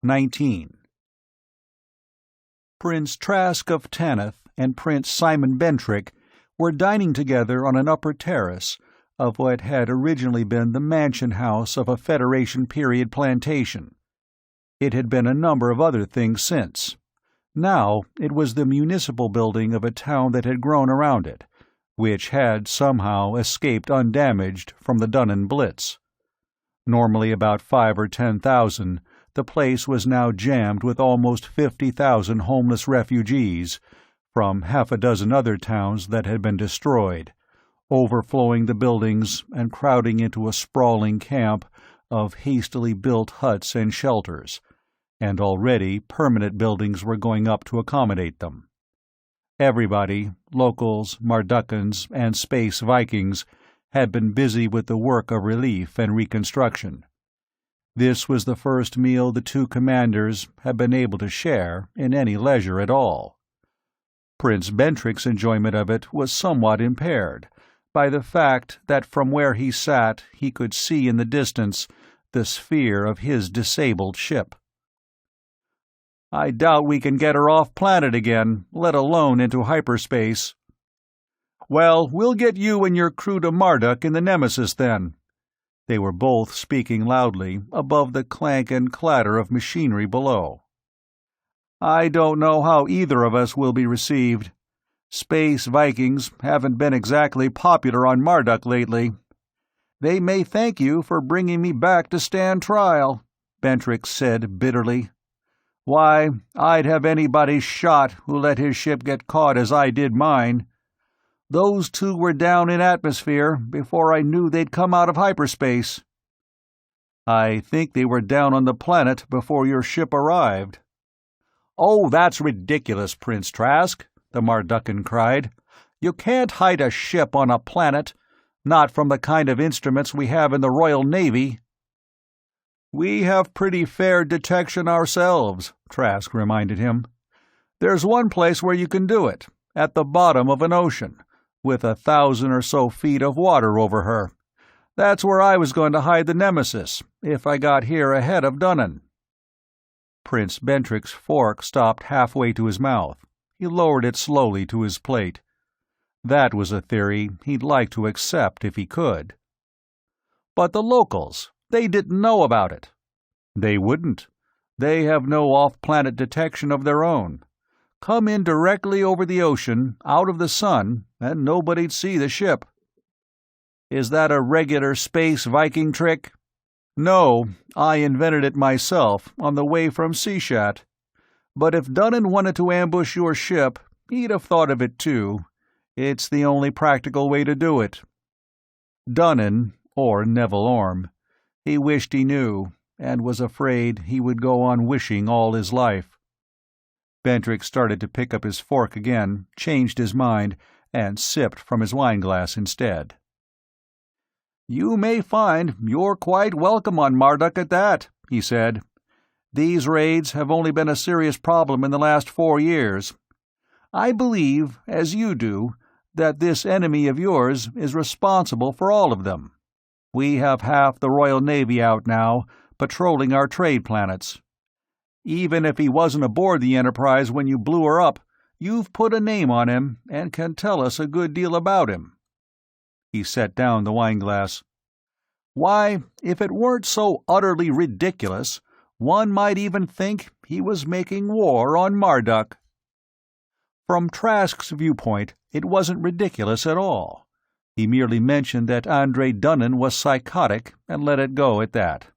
19. Prince Trask of Traskon and Prince Simon Bentrick were dining together on an upper terrace of what had originally been the mansion house of a Federation-period plantation. It had been a number of other things since. Now it was the municipal building of a town that had grown around it, which had somehow escaped undamaged from the Dunnan Blitz. Normally about 5 or 10,000, the place was now jammed with almost 50,000 homeless refugees from half a dozen other towns that had been destroyed, overflowing the buildings and crowding into a sprawling camp of hastily built huts and shelters, and already permanent buildings were going up to accommodate them. Everybody, locals, Mardukkans, and Space Vikings, had been busy with the work of relief and reconstruction. This was the first meal the two commanders had been able to share in any leisure at all. Prince Bentrick's enjoyment of it was somewhat impaired by the fact that from where he sat he could see in the distance the sphere of his disabled ship. "I doubt we can get her off-planet again, let alone into hyperspace." "Well, we'll get you and your crew to Marduk in the Nemesis, then." They were both speaking loudly, above the clank and clatter of machinery below. "I don't know how either of us will be received. Space Vikings haven't been exactly popular on Marduk lately. They may thank you for bringing me back to stand trial," Bentrick said bitterly. "Why, I'd have anybody shot who let his ship get caught as I did mine. Those two were down in atmosphere before I knew they'd come out of hyperspace." "I think they were down on the planet before your ship arrived." "Oh, that's ridiculous, Prince Trask," the Mardukkan cried. "You can't hide a ship on a planet, not from the kind of instruments we have in the Royal Navy." "We have pretty fair detection ourselves," Trask reminded him. "There's one place where you can do it, at the bottom of an ocean, with 1,000 or so feet of water over her. That's where I was going to hide the Nemesis, if I got here ahead of Dunnan." Prince Bentrick's fork stopped halfway to his mouth. He lowered it slowly to his plate. That was a theory he'd like to accept if he could. "But the locals, they didn't know about it." "They wouldn't. They have no off-planet detection of their own. Come in directly over the ocean, out of the sun, and nobody'd see the ship." "Is that a regular Space Viking trick?" "No, I invented it myself on the way from Seashat. But if Dunnan wanted to ambush your ship, he'd have thought of it too. It's the only practical way to do it." Dunnan, or Neville Orme. He wished he knew, and was afraid he would go on wishing all his life. Bentrick started to pick up his fork again, changed his mind, and sipped from his wineglass instead. "You may find you're quite welcome on Marduk at that," he said. "These raids have only been a serious problem in the last 4 years. I believe, as you do, that this enemy of yours is responsible for all of them. We have half the Royal Navy out now, patrolling our trade planets. Even if he wasn't aboard the Enterprise when you blew her up, you've put a name on him and can tell us a good deal about him." He set down the wineglass. "Why, if it weren't so utterly ridiculous, one might even think he was making war on Marduk." From Trask's viewpoint, it wasn't ridiculous at all. He merely mentioned that Andre Dunnan was psychotic and let it go at that.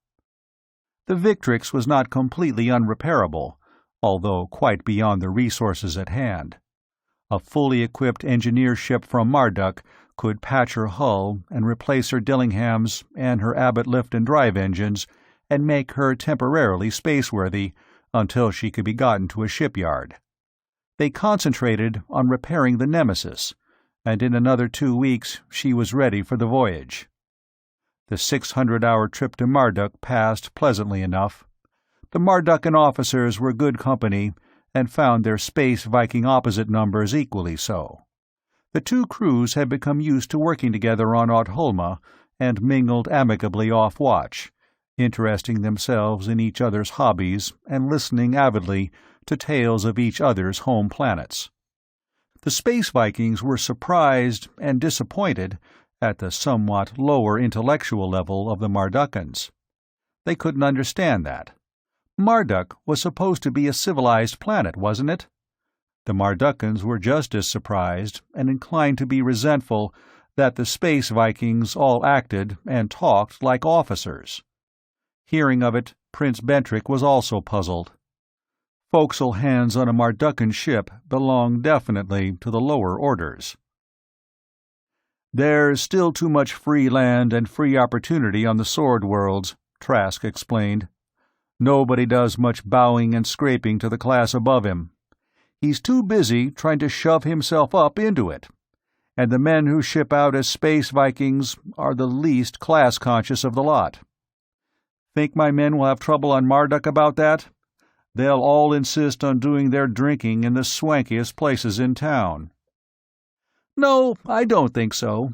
The Victrix was not completely unrepairable, although quite beyond the resources at hand. A fully equipped engineer ship from Marduk could patch her hull and replace her Dillinghams and her Abbott lift and drive engines and make her temporarily spaceworthy until she could be gotten to a shipyard. They concentrated on repairing the Nemesis, and in another 2 weeks she was ready for the voyage. The 600-hour trip to Marduk passed pleasantly enough. The Mardukkan officers were good company, and found their Space Viking opposite numbers equally so. The two crews had become used to working together on Audholma, and mingled amicably off watch, interesting themselves in each other's hobbies and listening avidly to tales of each other's home planets. The Space Vikings were surprised and disappointed at the somewhat lower intellectual level of the Mardukkans. They couldn't understand that. Marduk was supposed to be a civilized planet, wasn't it? The Mardukkans were just as surprised and inclined to be resentful that the Space Vikings all acted and talked like officers. Hearing of it, Prince Bentrick was also puzzled. Forecastle hands on a Mardukkan ship belong definitely to the lower orders. "There's still too much free land and free opportunity on the Sword Worlds," Trask explained. "Nobody does much bowing and scraping to the class above him. He's too busy trying to shove himself up into it. And the men who ship out as Space Vikings are the least class-conscious of the lot. Think my men will have trouble on Marduk about that? They'll all insist on doing their drinking in the swankiest places in town." "No, I don't think so.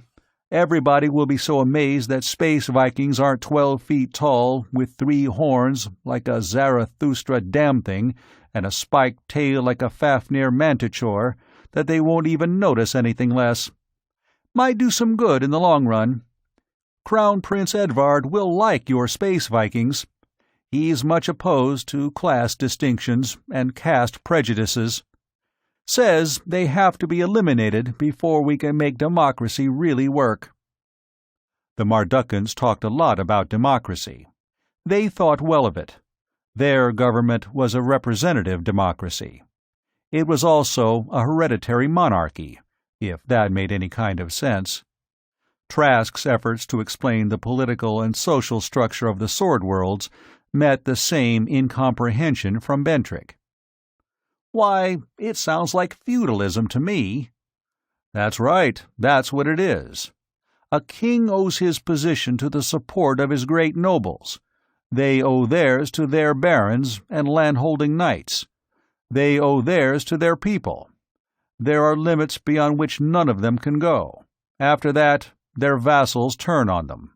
Everybody will be so amazed that Space Vikings aren't 12 feet tall, with 3 horns like a Zarathustra damn-thing, and a spiked tail like a Fafnir manticore, that they won't even notice anything less. Might do some good in the long run. Crown Prince Edvard will like your Space Vikings. He's much opposed to class distinctions and caste prejudices. Says they have to be eliminated before we can make democracy really work." The Mardukkans talked a lot about democracy. They thought well of it. Their government was a representative democracy. It was also a hereditary monarchy, if that made any kind of sense. Trask's efforts to explain the political and social structure of the Sword Worlds met the same incomprehension from Bentrick. "Why, it sounds like feudalism to me." "That's right, that's what it is. A king owes his position to the support of his great nobles. They owe theirs to their barons and landholding knights. They owe theirs to their people. There are limits beyond which none of them can go. After that, their vassals turn on them."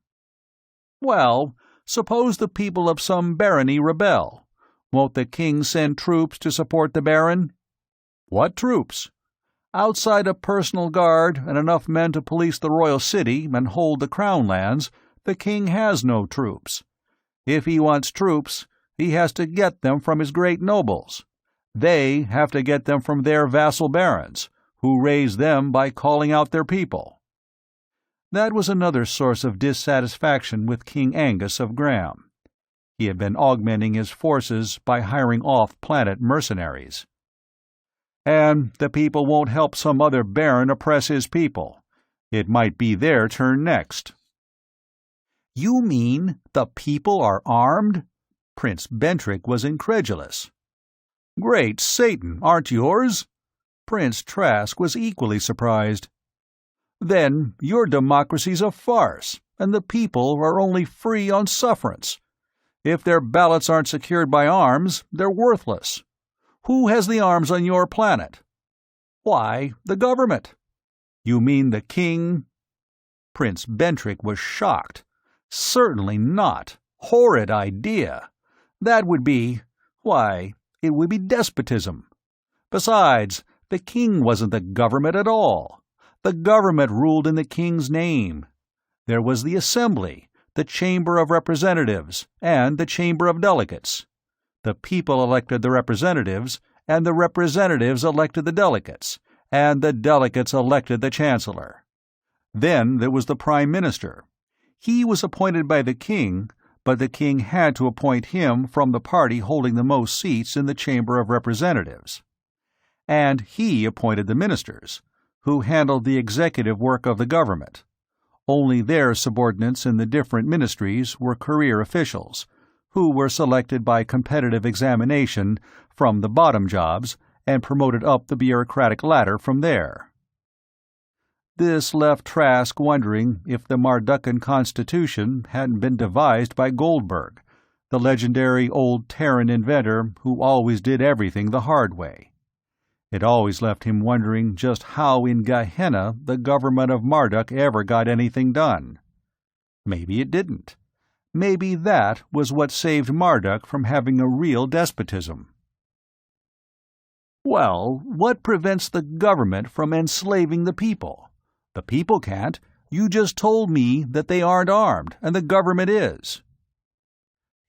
"Well, suppose the people of some barony rebel. Won't the king send troops to support the baron?" "What troops?" "Outside a personal guard and enough men to police the royal city and hold the crown lands, the king has no troops. If he wants troops, he has to get them from his great nobles. They have to get them from their vassal barons, who raise them by calling out their people." That was another source of dissatisfaction with King Angus of Graham. He had been augmenting his forces by hiring off-planet mercenaries. "And the people won't help some other baron oppress his people. It might be their turn next." "You mean the people are armed?" Prince Bentrick was incredulous. "Great Satan, aren't yours?" Prince Trask was equally surprised. "Then your democracy's a farce, and the people are only free on sufferance. If their ballots aren't secured by arms, they're worthless. Who has the arms on your planet?" "Why, the government." "You mean the king?" Prince Bentrick was shocked. "Certainly not. Horrid idea. That would be— why, it would be despotism. Besides, the king wasn't the government at all. The government ruled in the king's name. There was the Assembly, the Chamber of Representatives, and the Chamber of Delegates. The people elected the representatives, and the representatives elected the delegates, and the delegates elected the chancellor. Then there was the prime minister. He was appointed by the king, but the king had to appoint him from the party holding the most seats in the Chamber of Representatives. And he appointed the ministers, who handled the executive work of the government. Only their subordinates in the different ministries were career officials, who were selected by competitive examination from the bottom jobs and promoted up the bureaucratic ladder from there. This left Trask wondering if the Mardukkan Constitution hadn't been devised by Goldberg, the legendary old Terran inventor who always did everything the hard way. It always left him wondering just how in Gehenna the government of Marduk ever got anything done. Maybe it didn't. Maybe that was what saved Marduk from having a real despotism. Well, what prevents the government from enslaving the people? The people can't. You just told me that they aren't armed, and the government is.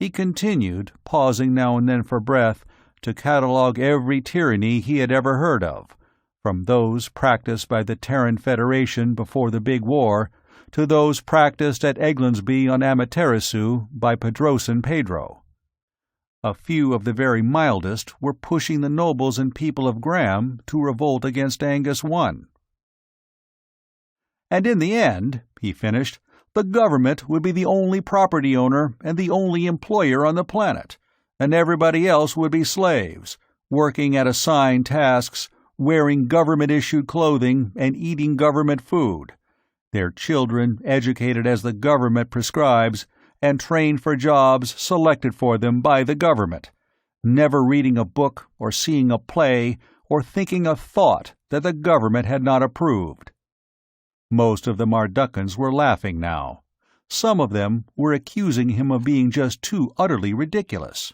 He continued, pausing now and then for breath, to catalogue every tyranny he had ever heard of, from those practiced by the Terran Federation before the Big War to those practiced at Eglansby on Amaterasu by Pedrosan Pedro. A few of the very mildest were pushing the nobles and people of Graham to revolt against Angus I. And in the end, he finished, the government would be the only property owner and the only employer on the planet, and everybody else would be slaves, working at assigned tasks, wearing government-issued clothing, and eating government food, their children educated as the government prescribes, and trained for jobs selected for them by the government, never reading a book or seeing a play or thinking a thought that the government had not approved. Most of the Mardukans were laughing now. Some of them were accusing him of being just too utterly ridiculous.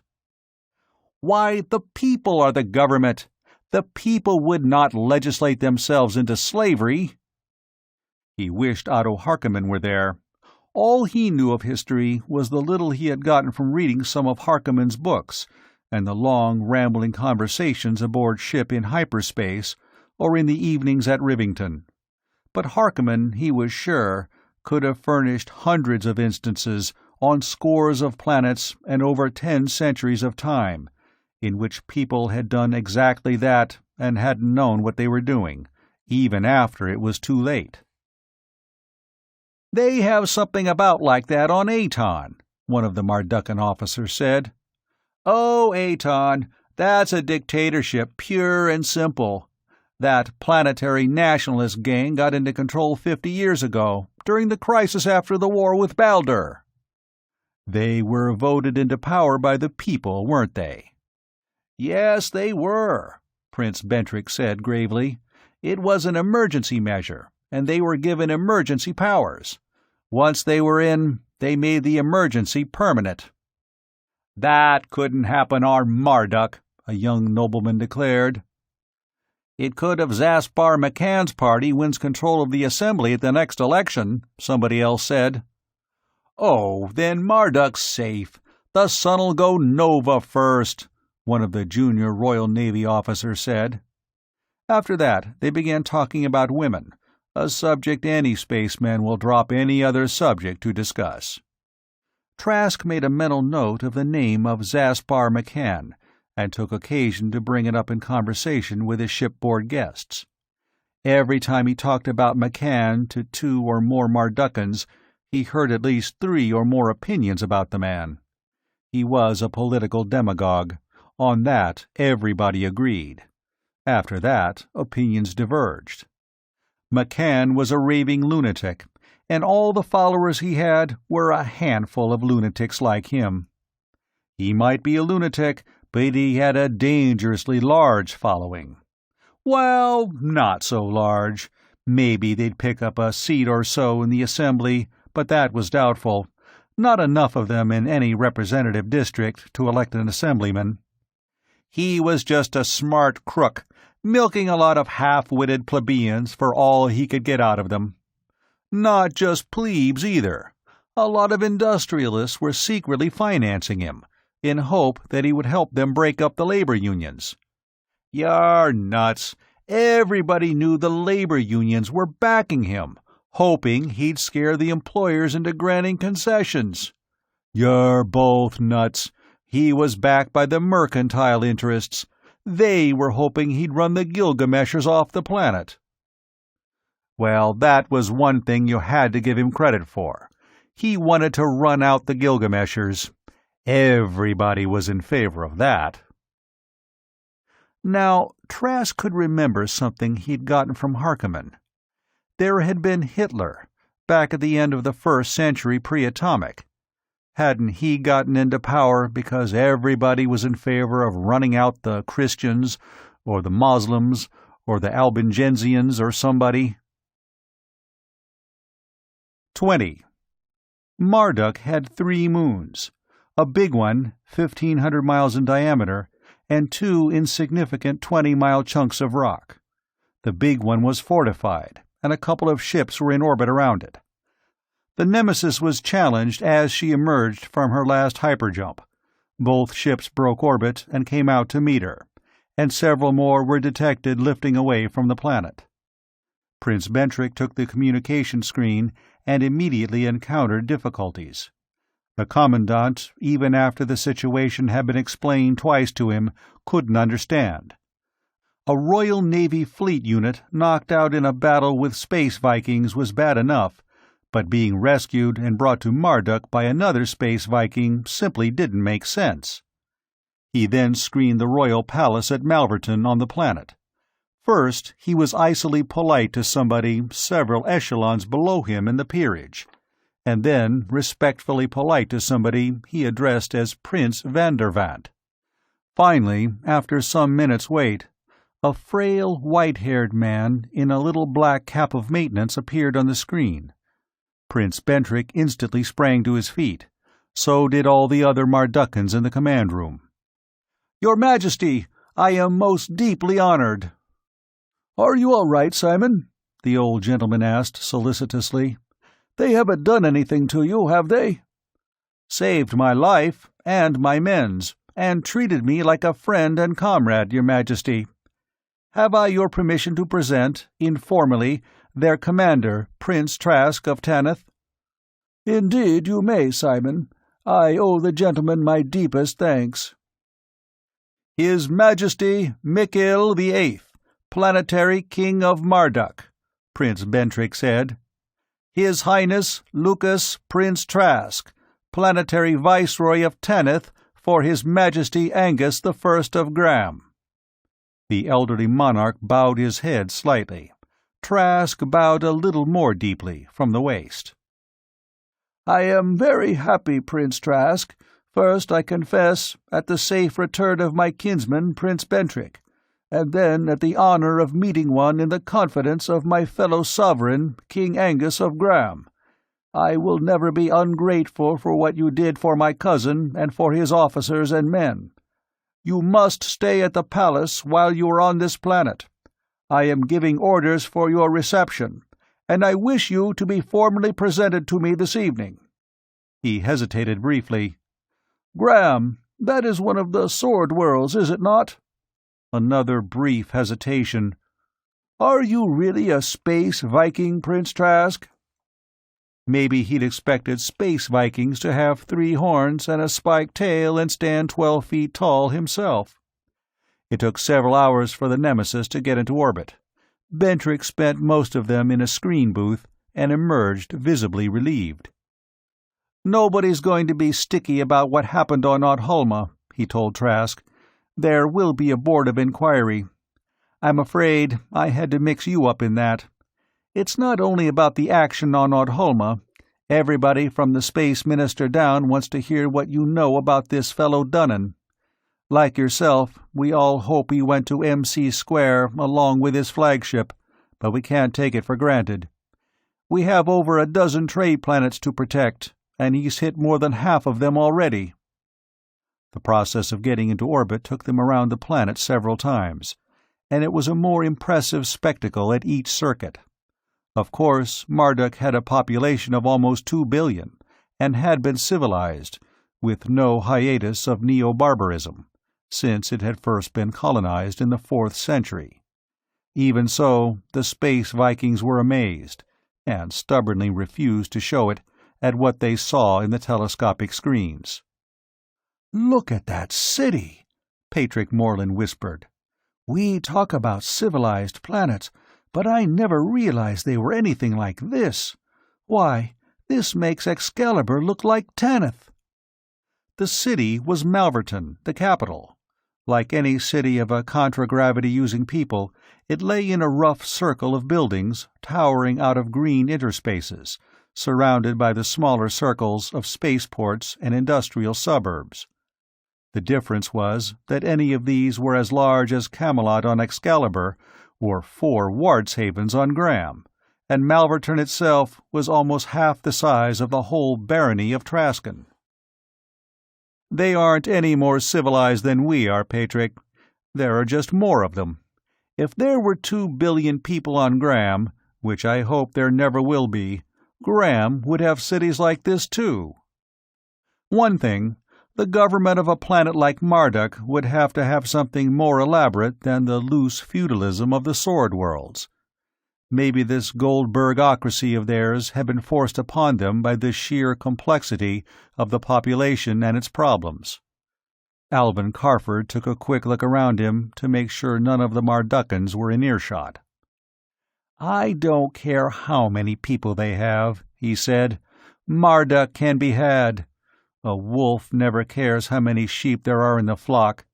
Why, the people are the government. The people would not legislate themselves into slavery. He wished Otto Harkonnen were there. All he knew of history was the little he had gotten from reading some of Harkonnen's books, and the long, rambling conversations aboard ship in hyperspace, or in the evenings at Rivington. But Harkonnen, he was sure, could have furnished hundreds of instances on scores of planets and over 10 centuries of time, in which people had done exactly that and hadn't known what they were doing, even after it was too late. "They have something about like that on Aton," one of the Mardukan officers said. "Oh, Aton, that's a dictatorship, pure and simple. That planetary nationalist gang got into control 50 years ago, during the crisis after the war with Baldur." "They were voted into power by the people, weren't they?" "Yes, they were," Prince Bentrick said gravely. "It was an emergency measure, and they were given emergency powers. Once they were in, they made the emergency permanent." "That couldn't happen on Marduk," a young nobleman declared. "It could if Zaspar McCann's party wins control of the Assembly at the next election," somebody else said. "Oh, then Marduk's safe. The sun'll go nova first," one of the junior Royal Navy officers said. After that, they began talking about women, a subject any spaceman will drop any other subject to discuss. Trask made a mental note of the name of Zaspar McCann, and took occasion to bring it up in conversation with his shipboard guests. Every time he talked about McCann to 2 or more Mardukans, he heard at least 3 or more opinions about the man. He was a political demagogue. On that, everybody agreed. After that, opinions diverged. McCann was a raving lunatic, and all the followers he had were a handful of lunatics like him. He might be a lunatic, but he had a dangerously large following. Well, not so large. Maybe they'd pick up a seat or so in the Assembly, but that was doubtful. Not enough of them in any representative district to elect an assemblyman. He was just a smart crook, milking a lot of half-witted plebeians for all he could get out of them. Not just plebes, either. A lot of industrialists were secretly financing him, in hope that he would help them break up the labor unions. You're nuts. Everybody knew the labor unions were backing him, hoping he'd scare the employers into granting concessions. You're both nuts. He was backed by the mercantile interests. They were hoping he'd run the Gilgameshers off the planet. Well, that was one thing you had to give him credit for. He wanted to run out the Gilgameshers. Everybody was in favor of that. Now, Trask could remember something he'd gotten from Harkonnen. There had been Hitler, back at the end of the 1st century pre-atomic. Hadn't he gotten into power because everybody was in favor of running out the Christians, or the Muslims, or the Albigensians, or somebody? 20. Marduk had 3 moons, a big one, 1,500 miles in diameter, and 2 insignificant 20-mile chunks of rock. The big one was fortified, and a couple of ships were in orbit around it. The Nemesis was challenged as she emerged from her last hyperjump. Both ships broke orbit and came out to meet her, and several more were detected lifting away from the planet. Prince Bentrick took the communication screen and immediately encountered difficulties. The Commandant, even after the situation had been explained twice to him, couldn't understand. A Royal Navy fleet unit knocked out in a battle with Space Vikings was bad enough, but being rescued and brought to Marduk by another Space Viking simply didn't make sense. He then screened the royal palace at Malverton on the planet. First, he was icily polite to somebody several echelons below him in the peerage, and then respectfully polite to somebody he addressed as Prince Vandervant. Finally, after some minutes' wait, a frail, white-haired man in a little black cap of maintenance appeared on the screen. Prince Bentrick instantly sprang to his feet. So did all the other Mardukans in the command room. "Your Majesty, I am most deeply honored." "Are you all right, Simon?" the old gentleman asked solicitously. "They haven't done anything to you, have they?" "Saved my life, and my men's, and treated me like a friend and comrade, Your Majesty. Have I your permission to present, informally, their commander, Prince Trask of Traskon?" "Indeed you may, Simon. I owe the gentleman my deepest thanks." "His Majesty Mikhail VIII, Planetary King of Marduk," Prince Bentrick said. "His Highness Lucas Prince Trask, Planetary Viceroy of Tanith for His Majesty Angus I of Graham." The elderly monarch bowed his head slightly. Trask bowed a little more deeply, from the waist. "I am very happy, Prince Trask. First, I confess, at the safe return of my kinsman, Prince Bentrick, and then at the honor of meeting one in the confidence of my fellow sovereign, King Angus of Graham. I will never be ungrateful for what you did for my cousin and for his officers and men. You must stay at the palace while you are on this planet. I am giving orders for your reception, and I wish you to be formally presented to me this evening." He hesitated briefly. "Graham, that is one of the sword worlds, is it not?" Another brief hesitation. "Are you really a Space Viking, Prince Trask?" Maybe he'd expected Space Vikings to have 3 horns and a spiked tail and stand 12 feet tall himself. It took several hours for the Nemesis to get into orbit. Bentrick spent most of them in a screen booth and emerged visibly relieved. "Nobody's going to be sticky about what happened on Audhulma," he told Trask. "There will be a board of inquiry. I'm afraid I had to mix you up in that. It's not only about the action on Audhulma. Everybody from the Space Minister down wants to hear what you know about this fellow Dunnan. Like yourself, we all hope he went to MC Square along with his flagship, but we can't take it for granted. We have over a dozen trade planets to protect, and he's hit more than half of them already." The process of getting into orbit took them around the planet several times, and it was a more impressive spectacle at each circuit. Of course, Marduk had a population of almost 2 billion, and had been civilized, with no hiatus of neo-barbarism, since it had first been colonized in the 4th century. Even so, the Space Vikings were amazed, and stubbornly refused to show it, at what they saw in the telescopic screens. "Look at that city," Patrick Morland whispered. "We talk about civilized planets, but I never realized they were anything like this. Why, this makes Excalibur look like Tanith." The city was Malverton, the capital. Like any city of a contragravity-using people, it lay in a rough circle of buildings towering out of green interspaces, surrounded by the smaller circles of spaceports and industrial suburbs. The difference was that any of these were as large as Camelot on Excalibur, or 4 Wardshavens on Graham, and Malverton itself was almost half the size of the whole barony of Traskon. They aren't any more civilized than we are, Patrick. There are just more of them. If there were 2 billion people on Graham, which I hope there never will be, Graham would have cities like this too. One thing, the government of a planet like Marduk would have to have something more elaborate than the loose feudalism of the Sword Worlds. Maybe this Goldbergocracy of theirs had been forced upon them by the sheer complexity of the population and its problems. Alvin Carford took a quick look around him to make sure none of the Mardukans were in earshot. "I don't care how many people they have," he said. "Marduk can be had. A wolf never cares how many sheep there are in the flock.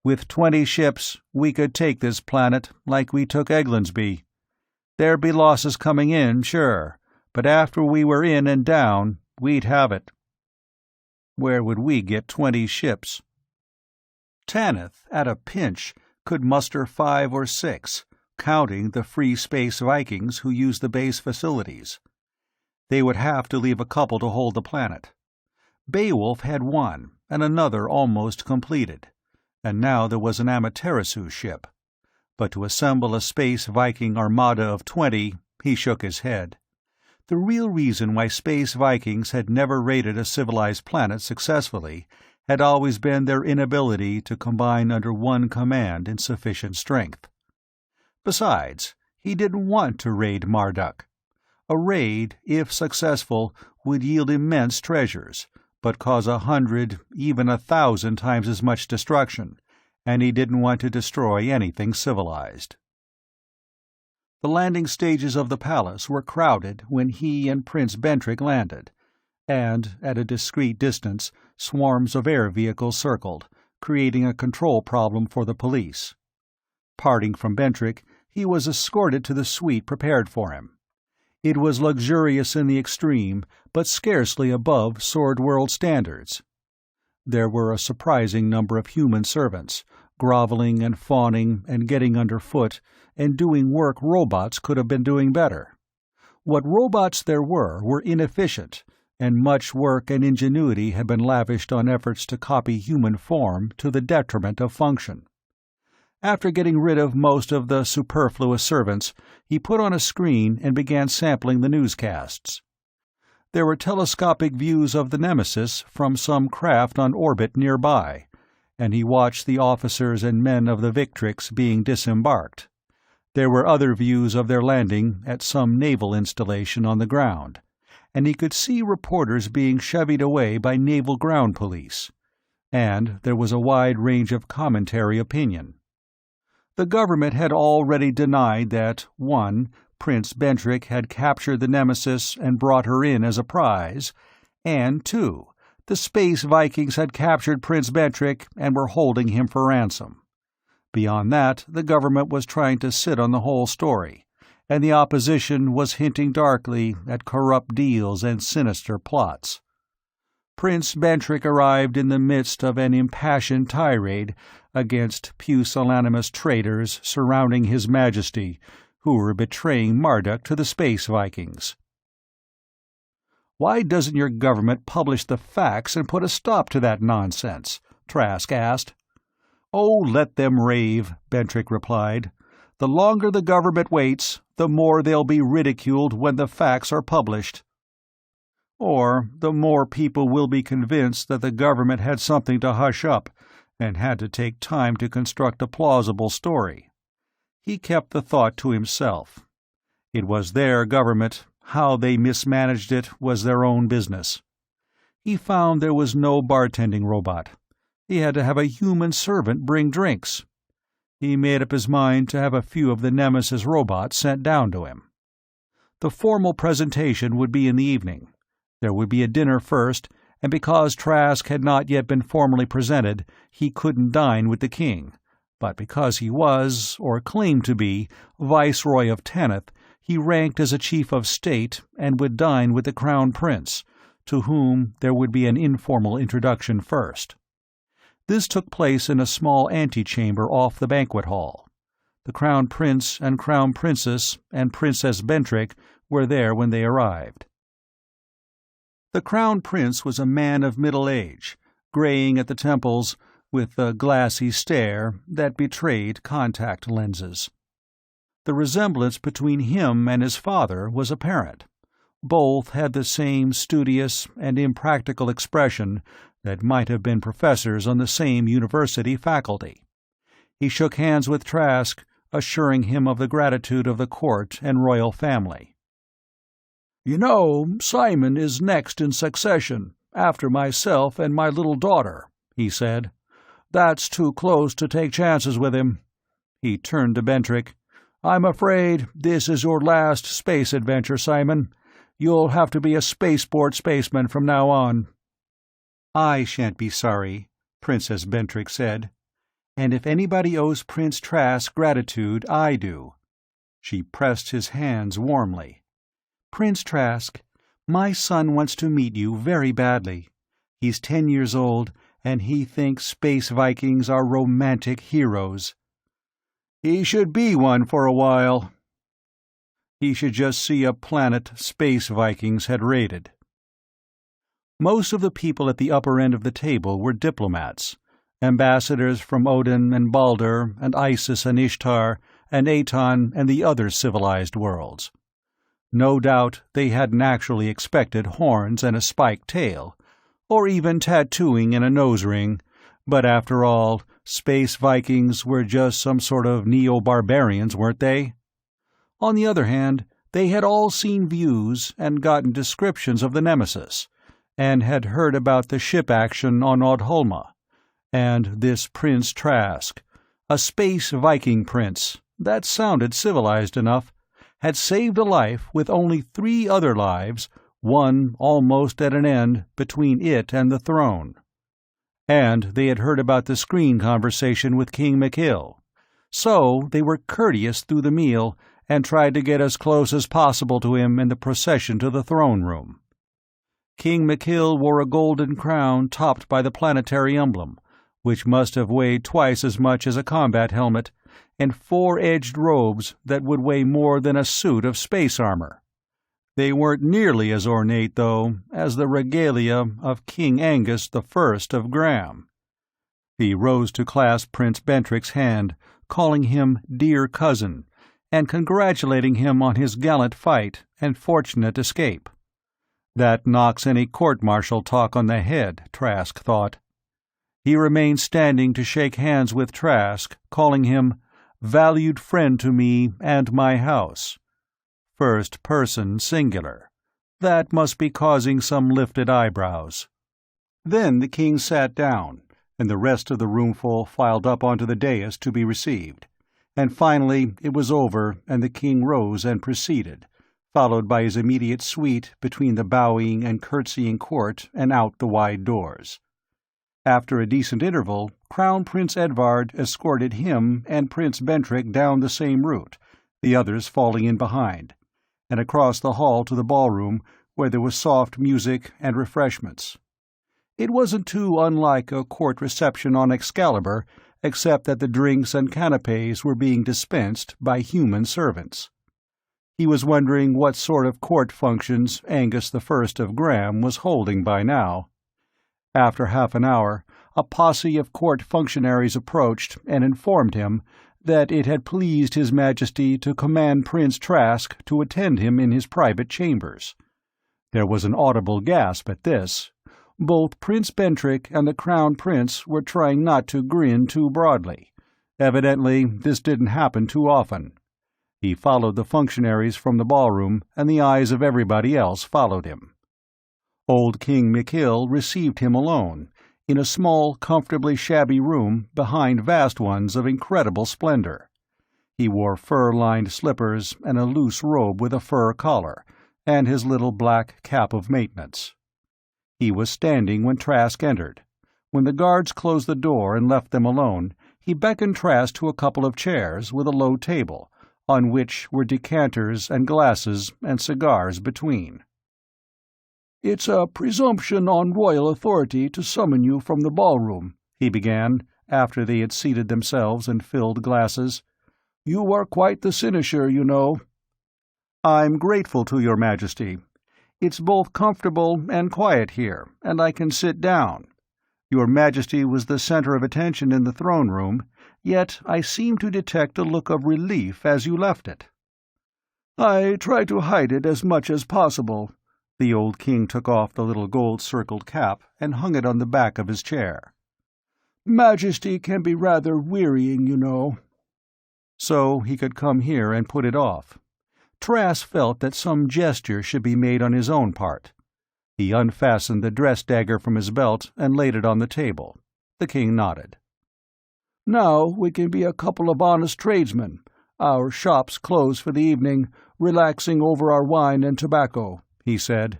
With 20 ships, we could take this planet like we took Eglindsby. There'd be losses coming in, sure, but after we were in and down, we'd have it. Where would we get 20 ships?" Tanith, at a pinch, could muster 5 or 6, counting the free Space Vikings who used the base facilities. They would have to leave a couple to hold the planet. Beowulf had 1, and another almost completed, and now there was an Amaterasu ship. But to assemble a Space Viking armada of 20, he shook his head. The real reason why Space Vikings had never raided a civilized planet successfully had always been their inability to combine under one command in sufficient strength. Besides, he didn't want to raid Marduk. A raid, if successful, would yield immense treasures, but cause 100, even 1,000 times as much destruction, and he didn't want to destroy anything civilized. The landing stages of the palace were crowded when he and Prince Bentrick landed, and, at a discreet distance, swarms of air vehicles circled, creating a control problem for the police. Parting from Bentrick, he was escorted to the suite prepared for him. It was luxurious in the extreme, but scarcely above Sword World standards. There were a surprising number of human servants, groveling and fawning and getting underfoot, and doing work robots could have been doing better. What robots there were inefficient, and much work and ingenuity had been lavished on efforts to copy human form to the detriment of function. After getting rid of most of the superfluous servants, he put on a screen and began sampling the newscasts. There were telescopic views of the Nemesis from some craft on orbit nearby, and he watched the officers and men of the Victrix being disembarked. There were other views of their landing at some naval installation on the ground, and he could see reporters being chevied away by naval ground police. And there was a wide range of commentary opinion. The government had already denied that, 1, Prince Bentrick had captured the Nemesis and brought her in as a prize, and 2, the Space Vikings had captured Prince Bentrick and were holding him for ransom. Beyond that, the government was trying to sit on the whole story, and the opposition was hinting darkly at corrupt deals and sinister plots. Prince Bentrick arrived in the midst of an impassioned tirade against pusillanimous traitors surrounding His Majesty, who were betraying Marduk to the Space Vikings. "Why doesn't your government publish the facts and put a stop to that nonsense?" Trask asked. "Oh, let them rave," Bentrick replied. "The longer the government waits, the more they'll be ridiculed when the facts are published. Or the more people will be convinced that the government had something to hush up, and had to take time to construct a plausible story." He kept the thought to himself. It was their government. How they mismanaged it was their own business. He found there was no bartending robot. He had to have a human servant bring drinks. He made up his mind to have a few of the Nemesis robots sent down to him. The formal presentation would be in the evening. There would be a dinner first, and because Trask had not yet been formally presented, he couldn't dine with the king. But because he was, or claimed to be, Viceroy of Tanith, he ranked as a chief of state and would dine with the Crown Prince, to whom there would be an informal introduction first. This took place in a small antechamber off the banquet hall. The Crown Prince and Crown Princess and Princess Bentrick were there when they arrived. The Crown Prince was a man of middle age, graying at the temples, with a glassy stare that betrayed contact lenses. The resemblance between him and his father was apparent. Both had the same studious and impractical expression that might have been professors on the same university faculty. He shook hands with Trask, assuring him of the gratitude of the court and royal family. "You know, Simon is next in succession, after myself and my little daughter," he said. "That's too close to take chances with him." He turned to Bentrick. "I'm afraid this is your last space adventure, Simon. You'll have to be a spaceport spaceman from now on." "I shan't be sorry," Princess Bentrick said. "And if anybody owes Prince Trask gratitude, I do." She pressed his hands warmly. "Prince Trask, my son wants to meet you very badly. He's 10 years old, and he thinks Space Vikings are romantic heroes." "He should be one for a while." He should just see a planet Space Vikings had raided. Most of the people at the upper end of the table were diplomats, ambassadors from Odin and Baldur and Isis and Ishtar and Aton and the other civilized worlds. No doubt they hadn't actually expected horns and a spiked tail, or even tattooing and a nose ring, but after all, Space Vikings were just some sort of neo-barbarians, weren't they? On the other hand, they had all seen views and gotten descriptions of the Nemesis, and had heard about the ship action on Audholma. And this Prince Trask, a Space Viking prince, that sounded civilized enough, had saved a life with only 3 other lives, one almost at an end, between it and the throne. And they had heard about the screen conversation with King McKill. So they were courteous through the meal and tried to get as close as possible to him in the procession to the throne room. King McKill wore a golden crown topped by the planetary emblem, which must have weighed twice as much as a combat helmet, and 4-edged robes that would weigh more than a suit of space armor. They weren't nearly as ornate, though, as the regalia of King Angus I of Graham. He rose to clasp Prince Bentrick's hand, calling him dear cousin, and congratulating him on his gallant fight and fortunate escape. That knocks any court-martial talk on the head, Trask thought. He remained standing to shake hands with Trask, calling him valued friend to me and my house. First person singular. That must be causing some lifted eyebrows. Then the king sat down, and the rest of the roomful filed up onto the dais to be received. And finally it was over, and the king rose and proceeded, followed by his immediate suite between the bowing and curtsying court and out the wide doors. After a decent interval, Crown Prince Edvard escorted him and Prince Bentrick down the same route, the others falling in behind, and across the hall to the ballroom, where there was soft music and refreshments. It wasn't too unlike a court reception on Excalibur, except that the drinks and canapes were being dispensed by human servants. He was wondering what sort of court functions Angus I of Graham was holding by now. After half an hour, a posse of court functionaries approached and informed him that it had pleased His Majesty to command Prince Trask to attend him in his private chambers. There was an audible gasp at this. Both Prince Bentrick and the Crown Prince were trying not to grin too broadly. Evidently, this didn't happen too often. He followed the functionaries from the ballroom, and the eyes of everybody else followed him. Old King McKill received him alone, in a small, comfortably shabby room behind vast ones of incredible splendor. He wore fur-lined slippers and a loose robe with a fur collar, and his little black cap of maintenance. He was standing when Trask entered. When the guards closed the door and left them alone, he beckoned Trask to a couple of chairs with a low table, on which were decanters and glasses and cigars between. "It's a presumption on royal authority to summon you from the ballroom," he began, after they had seated themselves and filled glasses. You are quite the cynosure, you know." "I'm grateful to your Majesty. It's both comfortable and quiet here, and I can sit down. Your Majesty was the center of attention in the throne room, yet I seem to detect a look of relief as you left it." "I try to hide it as much as possible." The old king took off the little gold-circled cap and hung it on the back of his chair. "Majesty can be rather wearying, you know." So he could come here and put it off. Trask felt that some gesture should be made on his own part. He unfastened the dress dagger from his belt and laid it on the table. The king nodded. "Now we can be a couple of honest tradesmen, our shops closed for the evening, relaxing over our wine and tobacco," he said.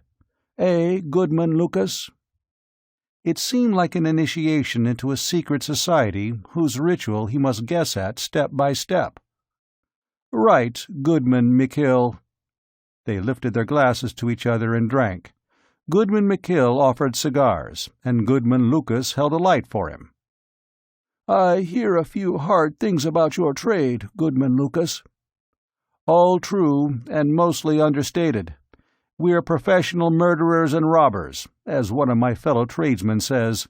"Eh, Goodman Lucas?" It seemed like an initiation into a secret society whose ritual he must guess at step by step. "Right, Goodman McKill." They lifted their glasses to each other and drank. Goodman McKill offered cigars, and Goodman Lucas held a light for him. "I hear a few hard things about your trade, Goodman Lucas." "All true, and mostly understated. We're professional murderers and robbers, as one of my fellow tradesmen says.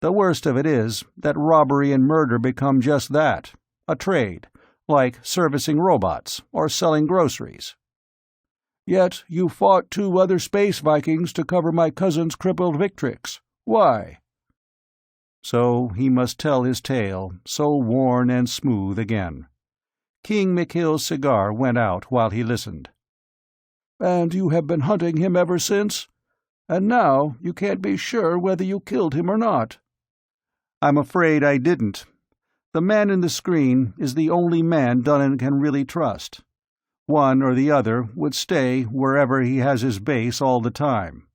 The worst of it is that robbery and murder become just that, a trade, like servicing robots or selling groceries." "Yet you fought 2 other Space Vikings to cover my cousin's crippled Victrix. Why?" So he must tell his tale, so worn and smooth again. King McKill's cigar went out while he listened. "And you have been hunting him ever since? And now you can't be sure whether you killed him or not." "I'm afraid I didn't. The man in the screen is the only man Dunnan can really trust. One or the other would stay wherever he has his base all the time."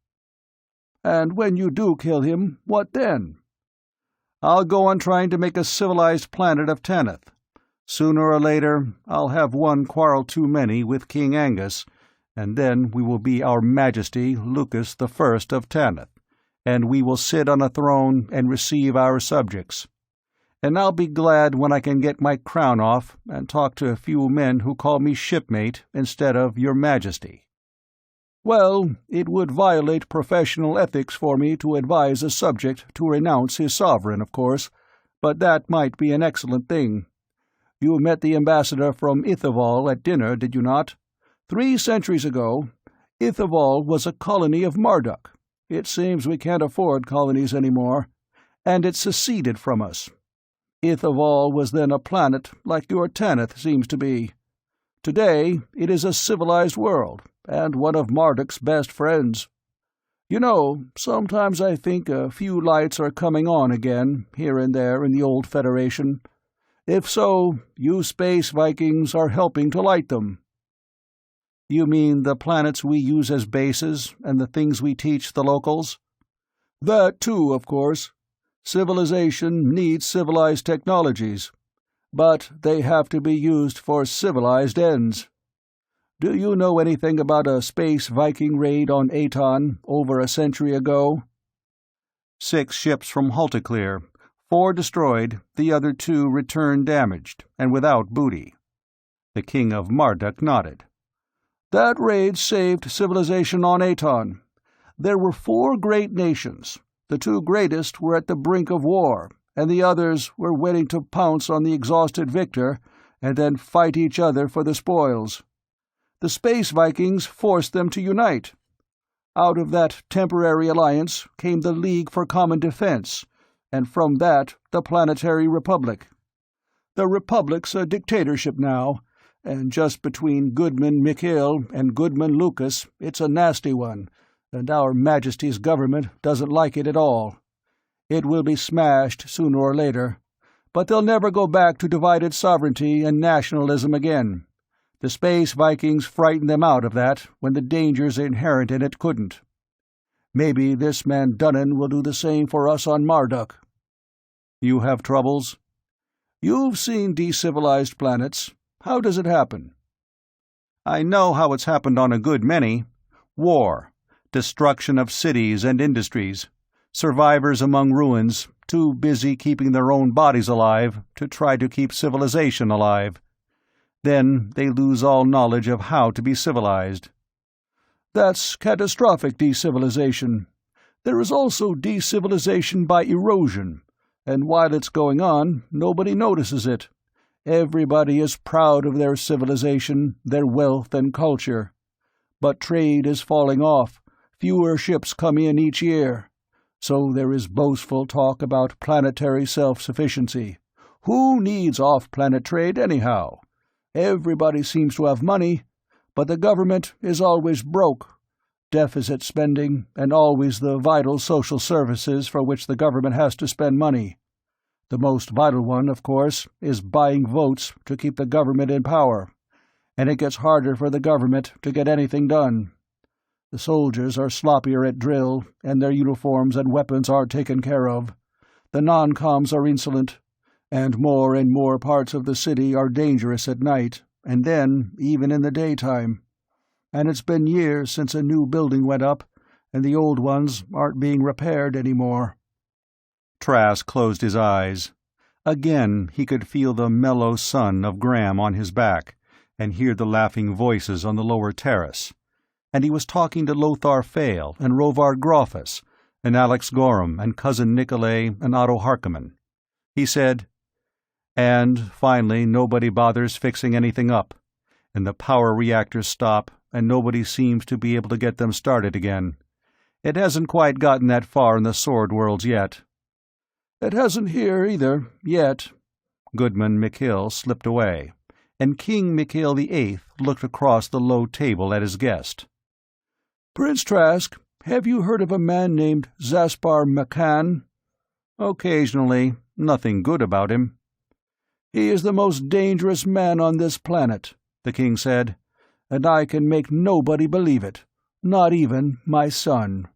"And when you do kill him, what then?" "I'll go on trying to make a civilized planet of Tanith. Sooner or later, I'll have one quarrel too many with King Angus, and then we will be Our Majesty Lucas the First of Tanith, and we will sit on a throne and receive our subjects. And I'll be glad when I can get my crown off and talk to a few men who call me shipmate instead of Your Majesty." "Well, it would violate professional ethics for me to advise a subject to renounce his sovereign, of course, but that might be an excellent thing. You met the ambassador from Ithaval at dinner, did you not? 3 centuries ago, Ithaval was a colony of Marduk. It seems we can't afford colonies anymore, and it seceded from us. Ithaval was then a planet like your Tanith seems to be. Today it is a civilized world, and one of Marduk's best friends. You know, sometimes I think a few lights are coming on again, here and there in the old Federation. If so, you Space Vikings are helping to light them." "You mean the planets we use as bases, and the things we teach the locals?" "That too, of course. Civilization needs civilized technologies, but they have to be used for civilized ends. Do you know anything about a Space Viking raid on Aton over a century ago?" 6 ships from Hulticlear, 4 destroyed, the other 2 returned damaged, and without booty. The King of Marduk nodded. "That raid saved civilization on Aton. There were 4 great nations. The 2 greatest were at the brink of war, and the others were waiting to pounce on the exhausted victor and then fight each other for the spoils. The Space Vikings forced them to unite. Out of that temporary alliance came the League for Common Defense, and from that the Planetary Republic. The Republic's a dictatorship now, and just between Goodman McKill and Goodman Lucas it's a nasty one, and Our Majesty's government doesn't like it at all. It will be smashed sooner or later, but they'll never go back to divided sovereignty and nationalism again. The Space Vikings frightened them out of that when the dangers inherent in it couldn't. Maybe this man Dunnan will do the same for us on Marduk." "You have troubles?" "You've seen decivilized planets. How does it happen?" "I know how it's happened on a good many. War. Destruction of cities and industries. Survivors among ruins, too busy keeping their own bodies alive to try to keep civilization alive. Then they lose all knowledge of how to be civilized. That's catastrophic decivilization. There is also decivilization by erosion, and while it's going on, nobody notices it. Everybody is proud of their civilization, their wealth and culture. But trade is falling off. Fewer ships come in each year. So there is boastful talk about planetary self-sufficiency. Who needs off-planet trade anyhow? Everybody seems to have money, but the government is always broke. Deficit spending, and always the vital social services for which the government has to spend money. The most vital one, of course, is buying votes to keep the government in power, and it gets harder for the government to get anything done. The soldiers are sloppier at drill, and their uniforms and weapons are taken care of. The non-coms are insolent, and more parts of the city are dangerous at night, and then even in the daytime. And it's been years since a new building went up, and the old ones aren't being repaired anymore." Trask closed his eyes. Again he could feel the mellow sun of Graham on his back, and hear the laughing voices on the lower terrace. And he was talking to Lothar Fail and Rovar Groffus, and Alex Gorham and Cousin Nicolay and Otto Harkonnen. He said, "And finally nobody bothers fixing anything up, and the power reactors stop, and nobody seems to be able to get them started again. It hasn't quite gotten that far in the Sword Worlds yet." "It hasn't here either, yet." Goodman Mikhail slipped away, and King Mikhail VIII looked across the low table at his guest. "Prince Trask, have you heard of a man named Zaspar Makan?" "Occasionally. Nothing good about him." "He is the most dangerous man on this planet," the king said, "and I can make nobody believe it, not even my son."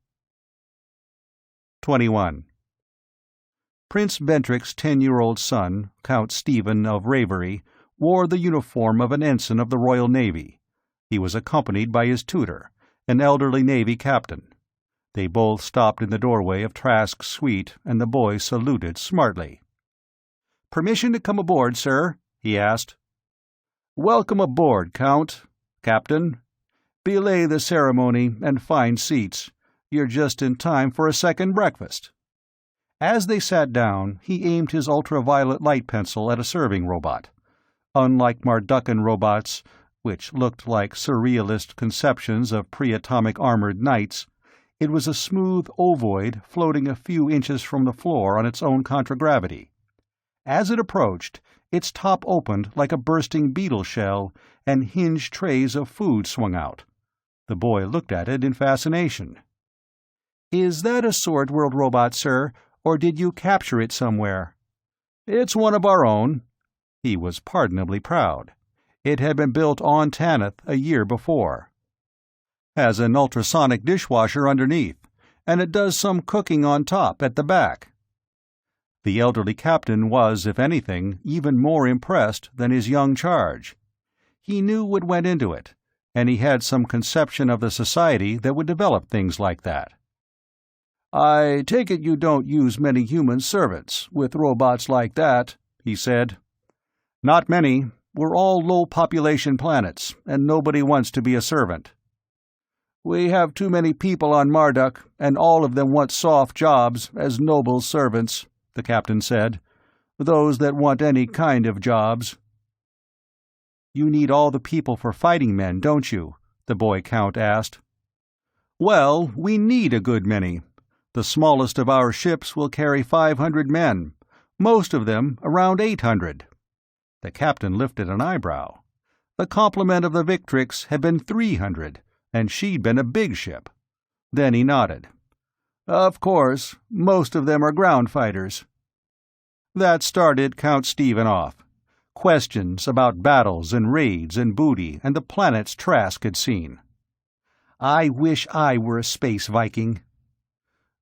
21. Prince Bentrick's 10-year-old son, Count Stephen of Ravery, wore the uniform of an ensign of the Royal Navy. He was accompanied by his tutor, an elderly Navy captain. They both stopped in the doorway of Trask's suite, and the boy saluted smartly. "Permission to come aboard, sir?" he asked. "Welcome aboard, Count. Captain. Belay the ceremony and find seats. You're just in time for a second breakfast." As they sat down, he aimed his ultraviolet light pencil at a serving robot. Unlike Mardukan robots, which looked like surrealist conceptions of pre-atomic armored knights, it was a smooth ovoid floating a few inches from the floor on its own contragravity. As it approached, its top opened like a bursting beetle shell, and hinged trays of food swung out. The boy looked at it in fascination. "Is that a Sword World robot, sir, or did you capture it somewhere?" "It's one of our own." He was pardonably proud. It had been built on Tanith a year before. "Has an ultrasonic dishwasher underneath, and it does some cooking on top at the back." The elderly captain was, if anything, even more impressed than his young charge. He knew what went into it, and he had some conception of the society that would develop things like that. "I take it you don't use many human servants, with robots like that," he said. "Not many. We're all low-population planets, and nobody wants to be a servant." "We have too many people on Marduk, and all of them want soft jobs as noble servants," the captain said. "Those that want any kind of jobs." "You need all the people for fighting men, don't you?" the boy count asked. "Well, we need a good many. The smallest of our ships will carry 500 men, most of them around 800. The captain lifted an eyebrow. The complement of the Victrix had been 300, and she'd been a big ship. Then he nodded. "Of course, most of them are ground fighters." That started Count Stephen off. Questions about battles and raids and booty and the planets Trask had seen. "I wish I were a Space Viking."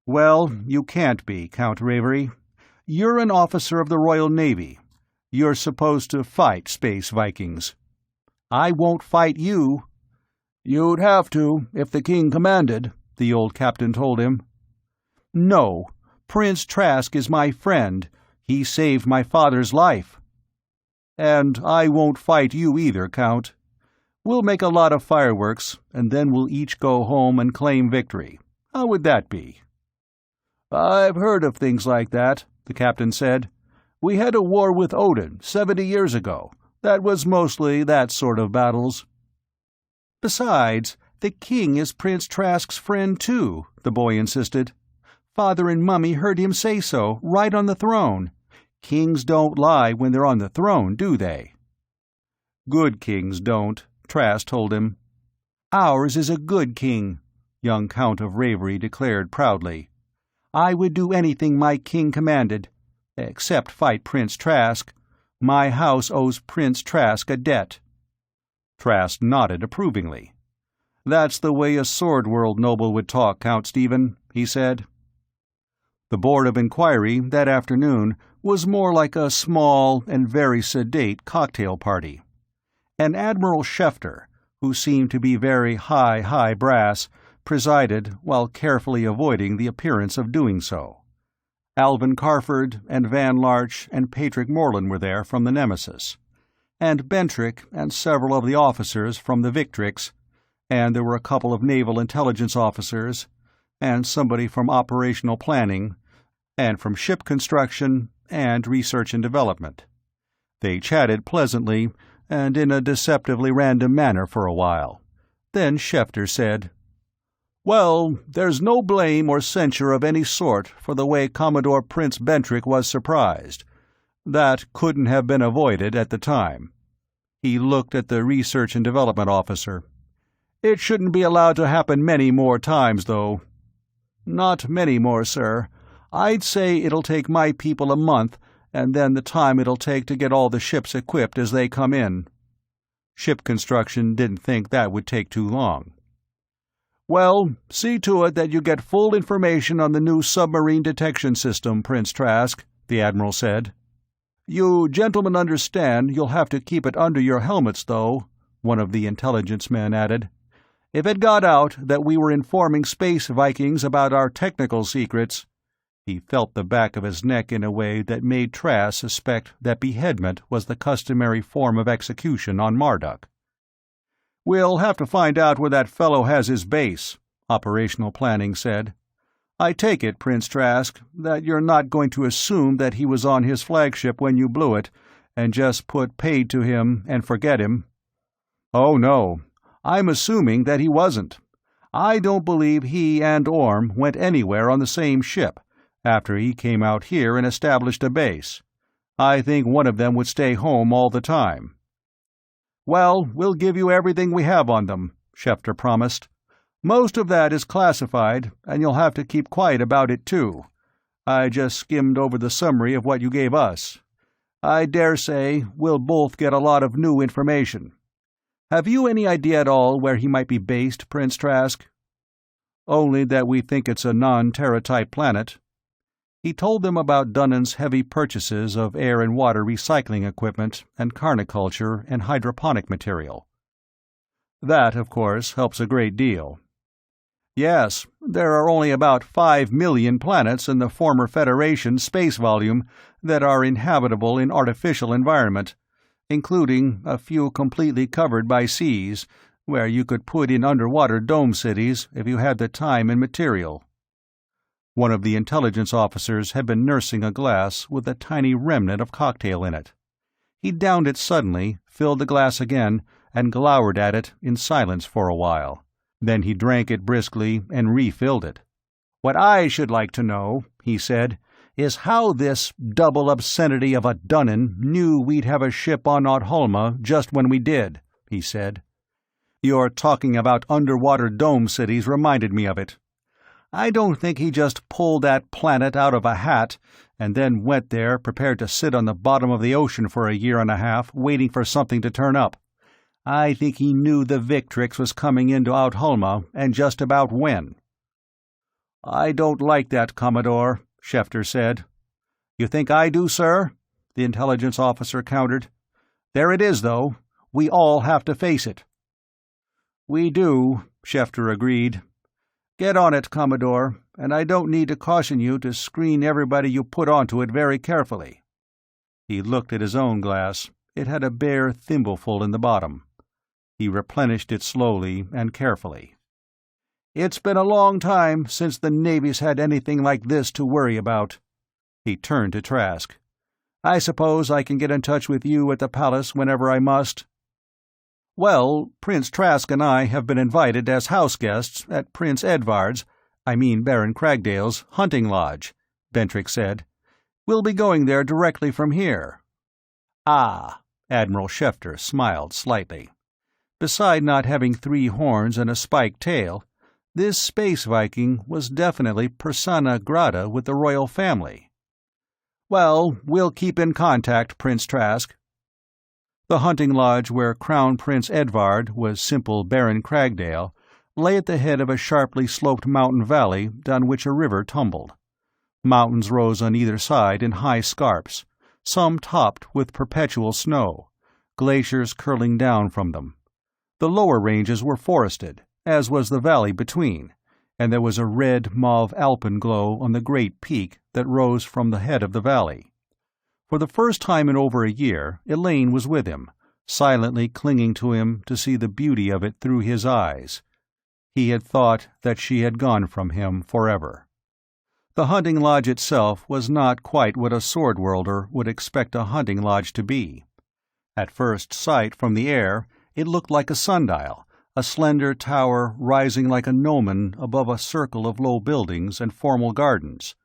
"Well, you can't be, Count Ravery. You're an officer of the Royal Navy. You're supposed to fight Space Vikings." "I won't fight you." "You'd have to, if the king commanded," the old captain told him. "No. Prince Trask is my friend. He saved my father's life." And I won't fight you either, Count. We'll make a lot of fireworks, and then we'll each go home and claim victory. How would that be?" "I've heard of things like that," the captain said. "We had a war with Odin 70 years ago. That was mostly that sort of battles." "Besides, the king is Prince Trask's friend too," the boy insisted. "Father and Mummy heard him say so, right on the throne. Kings don't lie when they're on the throne, do they?" "Good kings don't," Trask told him. "Ours is a good king," young Count of Ravery declared proudly. "I would do anything my king commanded, except fight Prince Trask. My house owes Prince Trask a debt." Trask nodded approvingly. "That's the way a Sword World noble would talk, Count Stephen," he said. The Board of Inquiry that afternoon was more like a small and very sedate cocktail party. And Admiral Schefter, who seemed to be very high brass, presided while carefully avoiding the appearance of doing so. Alvin Carford and Van Larch and Patrick Morland were there from the Nemesis, and Bentrick and several of the officers from the Victrix, and there were a couple of naval intelligence officers, and somebody from operational planning, and from ship construction and research and development. They chatted pleasantly and in a deceptively random manner for a while. Then Schefter said, "Well, there's no blame or censure of any sort for the way Commodore Prince Bentrick was surprised. That couldn't have been avoided at the time." He looked at the research and development officer. "It shouldn't be allowed to happen many more times, though." "Not many more, sir. I'd say it'll take my people a month, and then the time it'll take to get all the ships equipped as they come in." Ship construction didn't think that would take too long. "Well, see to it that you get full information on the new submarine detection system, Prince Trask," the Admiral said. "You gentlemen understand you'll have to keep it under your helmets, though," one of the intelligence men added. "If it got out that we were informing Space Vikings about our technical secrets—" He felt the back of his neck in a way that made Trask suspect that beheadment was the customary form of execution on Marduk. "We'll have to find out where that fellow has his base," operational planning said. "I take it, Prince Trask, that you're not going to assume that he was on his flagship when you blew it, and just put paid to him and forget him." "Oh, no. I'm assuming that he wasn't. I don't believe he and Orm went anywhere on the same ship after he came out here and established a base. I think one of them would stay home all the time." "Well, we'll give you everything we have on them," Schefter promised. "Most of that is classified, and you'll have to keep quiet about it, too. I just skimmed over the summary of what you gave us. I dare say we'll both get a lot of new information. Have you any idea at all where he might be based, Prince Trask?" "Only that we think it's a non-Terra-type planet." He told them about Dunnan's heavy purchases of air and water recycling equipment and carniculture and hydroponic material. "That, of course, helps a great deal." "Yes, there are only about 5 million planets in the former Federation's space volume that are inhabitable in artificial environment, including a few completely covered by seas, where you could put in underwater dome cities if you had the time and material." One of the intelligence officers had been nursing a glass with a tiny remnant of cocktail in it. He downed it suddenly, filled the glass again, and glowered at it in silence for a while. Then he drank it briskly and refilled it. "What I should like to know," he said, "is how this double obscenity of a Dunnan knew we'd have a ship on Audholma just when we did," he said. "Your talking about underwater dome cities reminded me of it. I don't think he just pulled that planet out of a hat and then went there prepared to sit on the bottom of the ocean for a year and a half waiting for something to turn up. I think he knew the Victrix was coming into Audholma and just about when." "I don't like that, Commodore," Schefter said. "You think I do, sir?" the intelligence officer countered. "There it is, though. We all have to face it." "We do," Schefter agreed. "Get on it, Commodore, and I don't need to caution you to screen everybody you put onto it very carefully." He looked at his own glass. It had a bare thimbleful in the bottom. He replenished it slowly and carefully. "It's been a long time since the Navy's had anything like this to worry about." He turned to Trask. "I suppose I can get in touch with you at the palace whenever I must?" "Well, Prince Trask and I have been invited as house guests at Prince Edvard's, Baron Cragdale's, hunting lodge," Bentrick said. "We'll be going there directly from here." "Ah," Admiral Schefter smiled slightly. Beside not having 3 horns and a spiked tail, this Space Viking was definitely persona grata with the royal family. "Well, we'll keep in contact, Prince Trask." The hunting lodge where Crown Prince Edvard was simple Baron Cragdale lay at the head of a sharply sloped mountain valley down which a river tumbled. Mountains rose on either side in high scarps, some topped with perpetual snow, glaciers curling down from them. The lower ranges were forested, as was the valley between, and there was a red-mauve alpenglow on the great peak that rose from the head of the valley. For the first time in over a year, Elaine was with him, silently clinging to him to see the beauty of it through his eyes. He had thought that she had gone from him forever. The hunting lodge itself was not quite what a sword-worlder would expect a hunting lodge to be. At first sight from the air, it looked like a sundial, a slender tower rising like a gnomon above a circle of low buildings and formal gardens.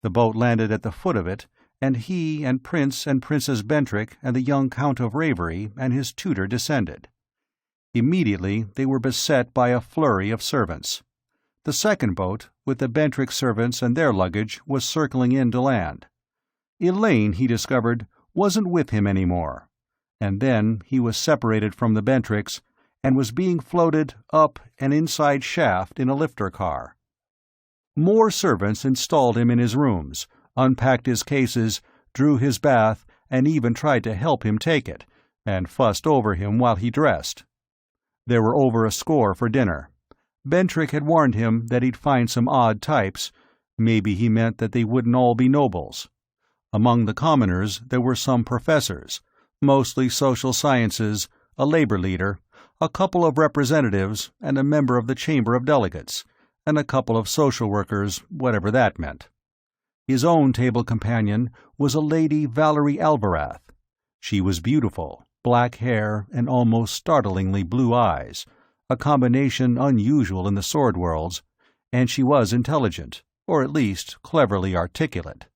The boat landed at the foot of it, and he and Prince and Princess Bentrick and the young Count of Ravery and his tutor descended. Immediately they were beset by a flurry of servants. The second boat, with the Bentrick servants and their luggage, was circling in to land. Elaine, he discovered, wasn't with him anymore, and then he was separated from the Bentricks and was being floated up an inside shaft in a lifter car. More servants installed him in his rooms, unpacked his cases, drew his bath, and even tried to help him take it, and fussed over him while he dressed. There were over a score for dinner. Bentrick had warned him that he'd find some odd types. Maybe he meant that they wouldn't all be nobles. Among the commoners there were some professors, mostly social sciences, a labor leader, a couple of representatives, and a member of the Chamber of Delegates, and a couple of social workers, whatever that meant. His own table companion was a Lady Valerie Alvarath. She was beautiful, black hair and almost startlingly blue eyes, a combination unusual in the sword worlds, and she was intelligent, or at least cleverly articulate.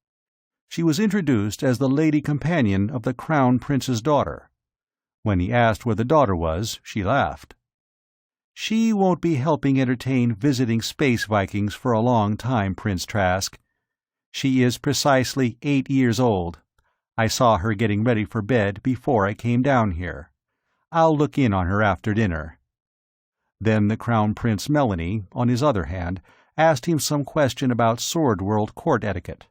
She was introduced as the lady companion of the Crown Prince's daughter. When he asked where the daughter was, she laughed. "She won't be helping entertain visiting Space Vikings for a long time, Prince Trask. She is precisely 8 years old. I saw her getting ready for bed before I came down here. I'll look in on her after dinner." Then the Crown Prince Melanie, on his other hand, asked him some question about Sword World court etiquette.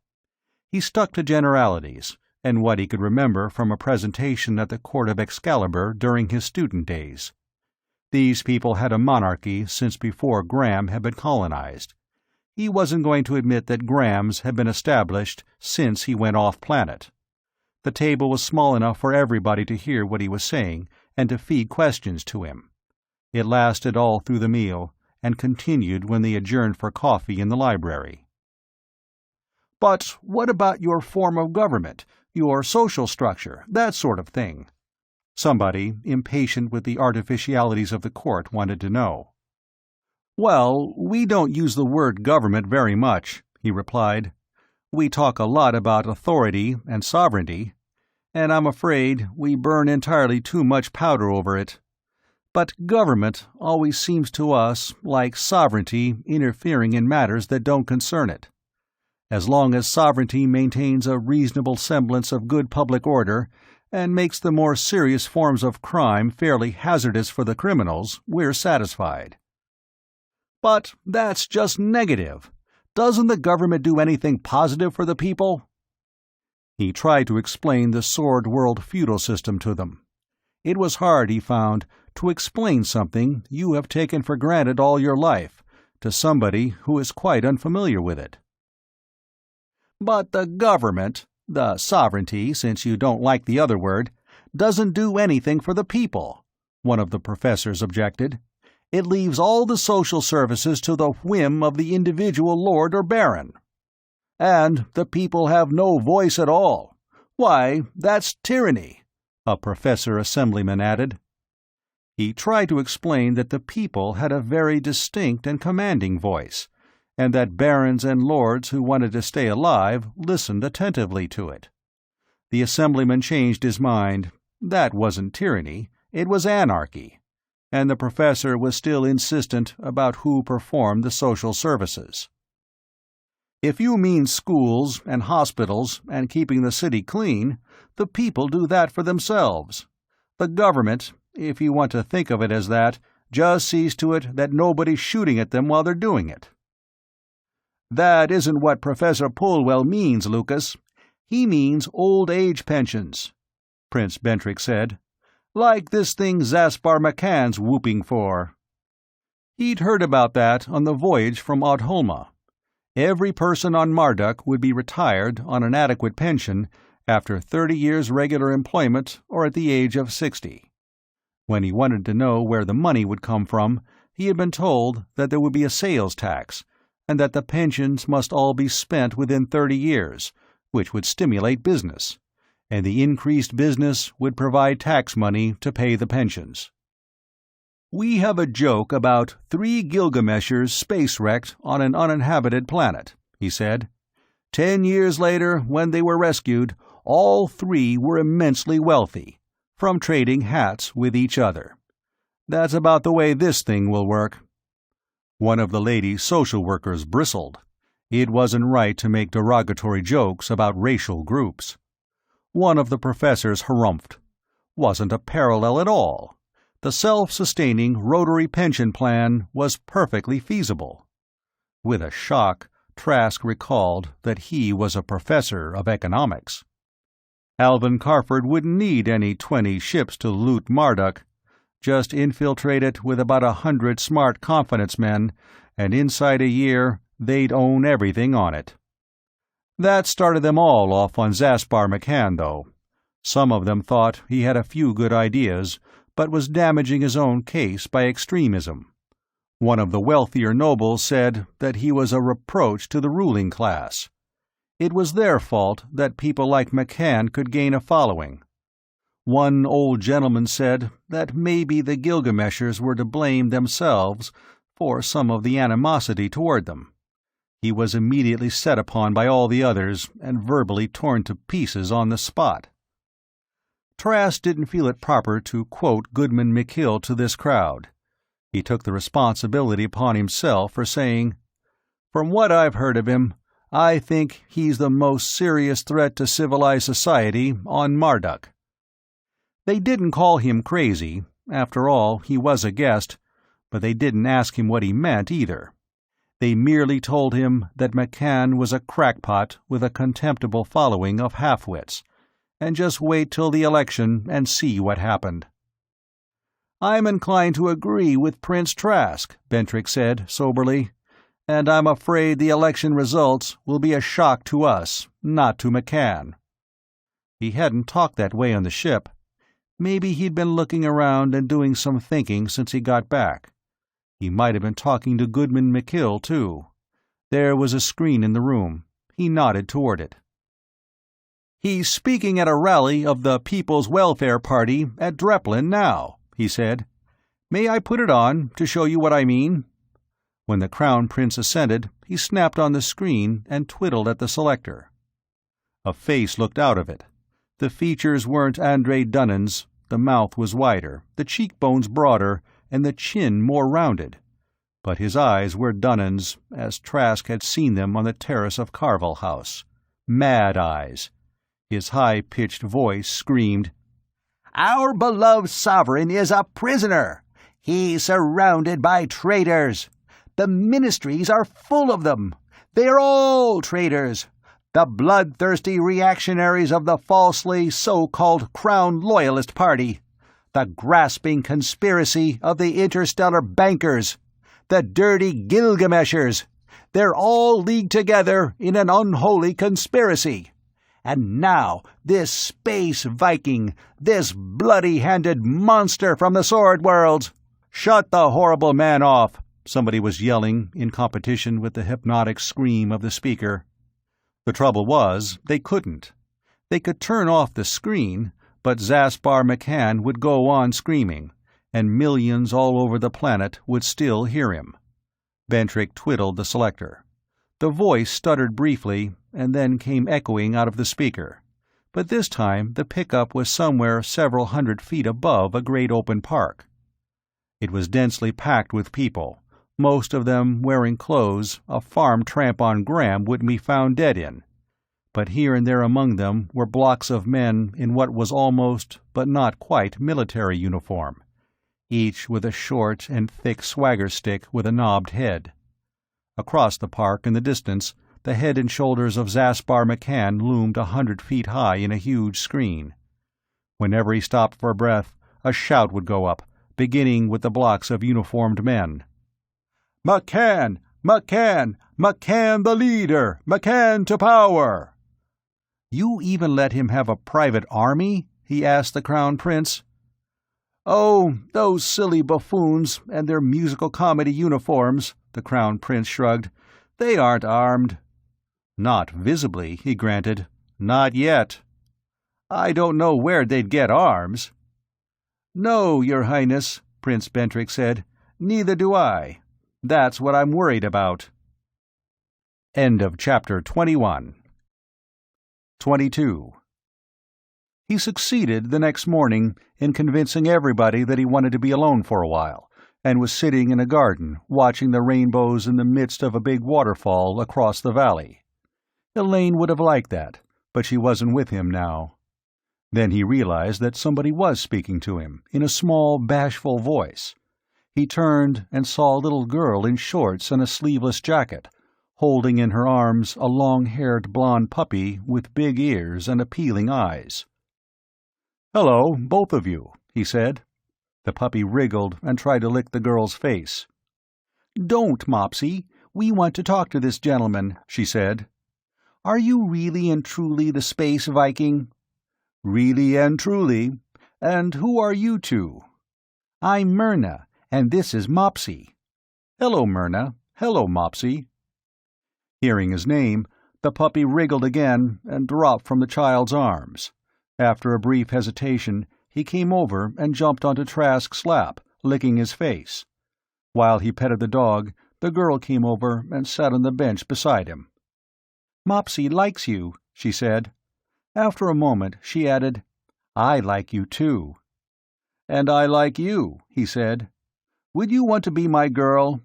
He stuck to generalities, and what he could remember from a presentation at the Court of Excalibur during his student days. These people had a monarchy since before Graham had been colonized. He wasn't going to admit that Graham's had been established since he went off-planet. The table was small enough for everybody to hear what he was saying and to feed questions to him. It lasted all through the meal, and continued when they adjourned for coffee in the library. "But what about your form of government, your social structure, that sort of thing?" Somebody, impatient with the artificialities of the court, wanted to know. "Well, we don't use the word government very much," he replied. "We talk a lot about authority and sovereignty, and I'm afraid we burn entirely too much powder over it. But government always seems to us like sovereignty interfering in matters that don't concern it. As long as sovereignty maintains a reasonable semblance of good public order and makes the more serious forms of crime fairly hazardous for the criminals, we're satisfied." "But that's just negative. Doesn't the government do anything positive for the people?" He tried to explain the Sword World feudal system to them. It was hard, he found, to explain something you have taken for granted all your life to somebody who is quite unfamiliar with it. "But the government, the sovereignty, since you don't like the other word, doesn't do anything for the people," one of the professors objected. "It leaves all the social services to the whim of the individual lord or baron." "And the people have no voice at all. Why, that's tyranny," a professor assemblyman added. He tried to explain that the people had a very distinct and commanding voice, and that barons and lords who wanted to stay alive listened attentively to it. The assemblyman changed his mind. That wasn't tyranny, it was anarchy, and the professor was still insistent about who performed the social services. "If you mean schools and hospitals and keeping the city clean, the people do that for themselves. The government, if you want to think of it as that, just sees to it that nobody's shooting at them while they're doing it." "That isn't what Professor Polwell means, Lucas. He means old age pensions," Prince Bentrick said. "Like this thing Zaspar McCann's whooping for." He'd heard about that on the voyage from Audholma. Every person on Marduk would be retired on an adequate pension after 30 years regular employment or at the age of 60. When he wanted to know where the money would come from, he had been told that there would be a sales tax, and that the pensions must all be spent within 30 years, which would stimulate business, and the increased business would provide tax money to pay the pensions. "We have a joke about 3 Gilgameshers space-wrecked on an uninhabited planet," he said. 10 years later, when they were rescued, all 3 were immensely wealthy, from trading hats with each other. That's about the way this thing will work." One of the lady social workers bristled. It wasn't right to make derogatory jokes about racial groups. One of the professors harumphed. Wasn't a parallel at all. The self-sustaining rotary pension plan was perfectly feasible. With a shock, Trask recalled that he was a professor of economics. Alvin Carford wouldn't need any 20 ships to loot Marduk. Just infiltrate it with about 100 smart confidence men, and inside a year they'd own everything on it. That started them all off on Zaspar McCann, though. Some of them thought he had a few good ideas, but was damaging his own case by extremism. One of the wealthier nobles said that he was a reproach to the ruling class. It was their fault that people like McCann could gain a following. One old gentleman said that maybe the Gilgameshers were to blame themselves for some of the animosity toward them. He was immediately set upon by all the others and verbally torn to pieces on the spot. Trask didn't feel it proper to quote Goodman McKill to this crowd. He took the responsibility upon himself for saying, "From what I've heard of him, I think he's the most serious threat to civilized society on Marduk." They didn't call him crazy. After all, he was a guest, but they didn't ask him what he meant either. They merely told him that McCann was a crackpot with a contemptible following of half-wits, and just wait till the election and see what happened. "I'm inclined to agree with Prince Trask," Bentrick said, soberly, "and I'm afraid the election results will be a shock to us, not to McCann." He hadn't talked that way on the ship. Maybe he'd been looking around and doing some thinking since he got back. He might have been talking to Goodman McKill, too. There was a screen in the room. He nodded toward it. "He's speaking at a rally of the People's Welfare Party at Dreplin now," he said. "May I put it on, to show you what I mean?" When the Crown Prince ascended, he snapped on the screen and twiddled at the selector. A face looked out of it. The features weren't Andre Dunnan's. The mouth was wider, the cheekbones broader, and the chin more rounded. But his eyes were Dunnan's, as Trask had seen them on the terrace of Carvel House. Mad eyes. His high-pitched voice screamed, "Our beloved sovereign is a prisoner! He's surrounded by traitors! The ministries are full of them! They're all traitors! The bloodthirsty reactionaries of the falsely so-called Crown Loyalist Party! The grasping conspiracy of the interstellar bankers! The dirty Gilgameshers! They're all leagued together in an unholy conspiracy! And now, this Space Viking, this bloody-handed monster from the Sword World! Shut the horrible man off! Somebody was yelling, in competition with the hypnotic scream of the speaker. The trouble was, they couldn't. They could turn off the screen, but Zaspar McCann would go on screaming, and millions all over the planet would still hear him. Bentrick twiddled the selector. The voice stuttered briefly, and then came echoing out of the speaker. But this time the pickup was somewhere several hundred feet above a great open park. It was densely packed with people, most of them wearing clothes a farm tramp on Graham wouldn't be found dead in. But here and there among them were blocks of men in what was almost, but not quite, military uniform, each with a short and thick swagger stick with a knobbed head. Across the park in the distance, the head and shoulders of Zaspar McCann loomed 100 feet high in a huge screen. Whenever he stopped for breath, a shout would go up, beginning with the blocks of uniformed men. "McCann! McCann! McCann the leader! McCann to power!" "You even let him have a private army?" he asked the Crown Prince. "Oh, those silly buffoons and their musical comedy uniforms," the Crown Prince shrugged. "They aren't armed." "Not visibly," he granted. "Not yet." "I don't know where they'd get arms." "No, Your Highness," Prince Bentrick said. "Neither do I. That's what I'm worried about." End of Chapter 21. 22. He succeeded the next morning in convincing everybody that he wanted to be alone for a while, and was sitting in a garden watching the rainbows in the midst of a big waterfall across the valley. Elaine would have liked that, but she wasn't with him now. Then he realized that somebody was speaking to him, in a small, bashful voice. He turned and saw a little girl in shorts and a sleeveless jacket, holding in her arms a long-haired blonde puppy with big ears and appealing eyes. "Hello, both of you," he said. The puppy wriggled and tried to lick the girl's face. "Don't, Mopsy. We want to talk to this gentleman," she said. "Are you really and truly the Space Viking?" "Really and truly. And who are you two?" "I'm Myrna, and this is Mopsy." "Hello, Myrna. Hello, Mopsy." Hearing his name, the puppy wriggled again and dropped from the child's arms. After a brief hesitation, he came over and jumped onto Trask's lap, licking his face. While he petted the dog, the girl came over and sat on the bench beside him. "Mopsy likes you," she said. After a moment, she added, "I like you too." "And I like you," he said. "Would you want to be my girl?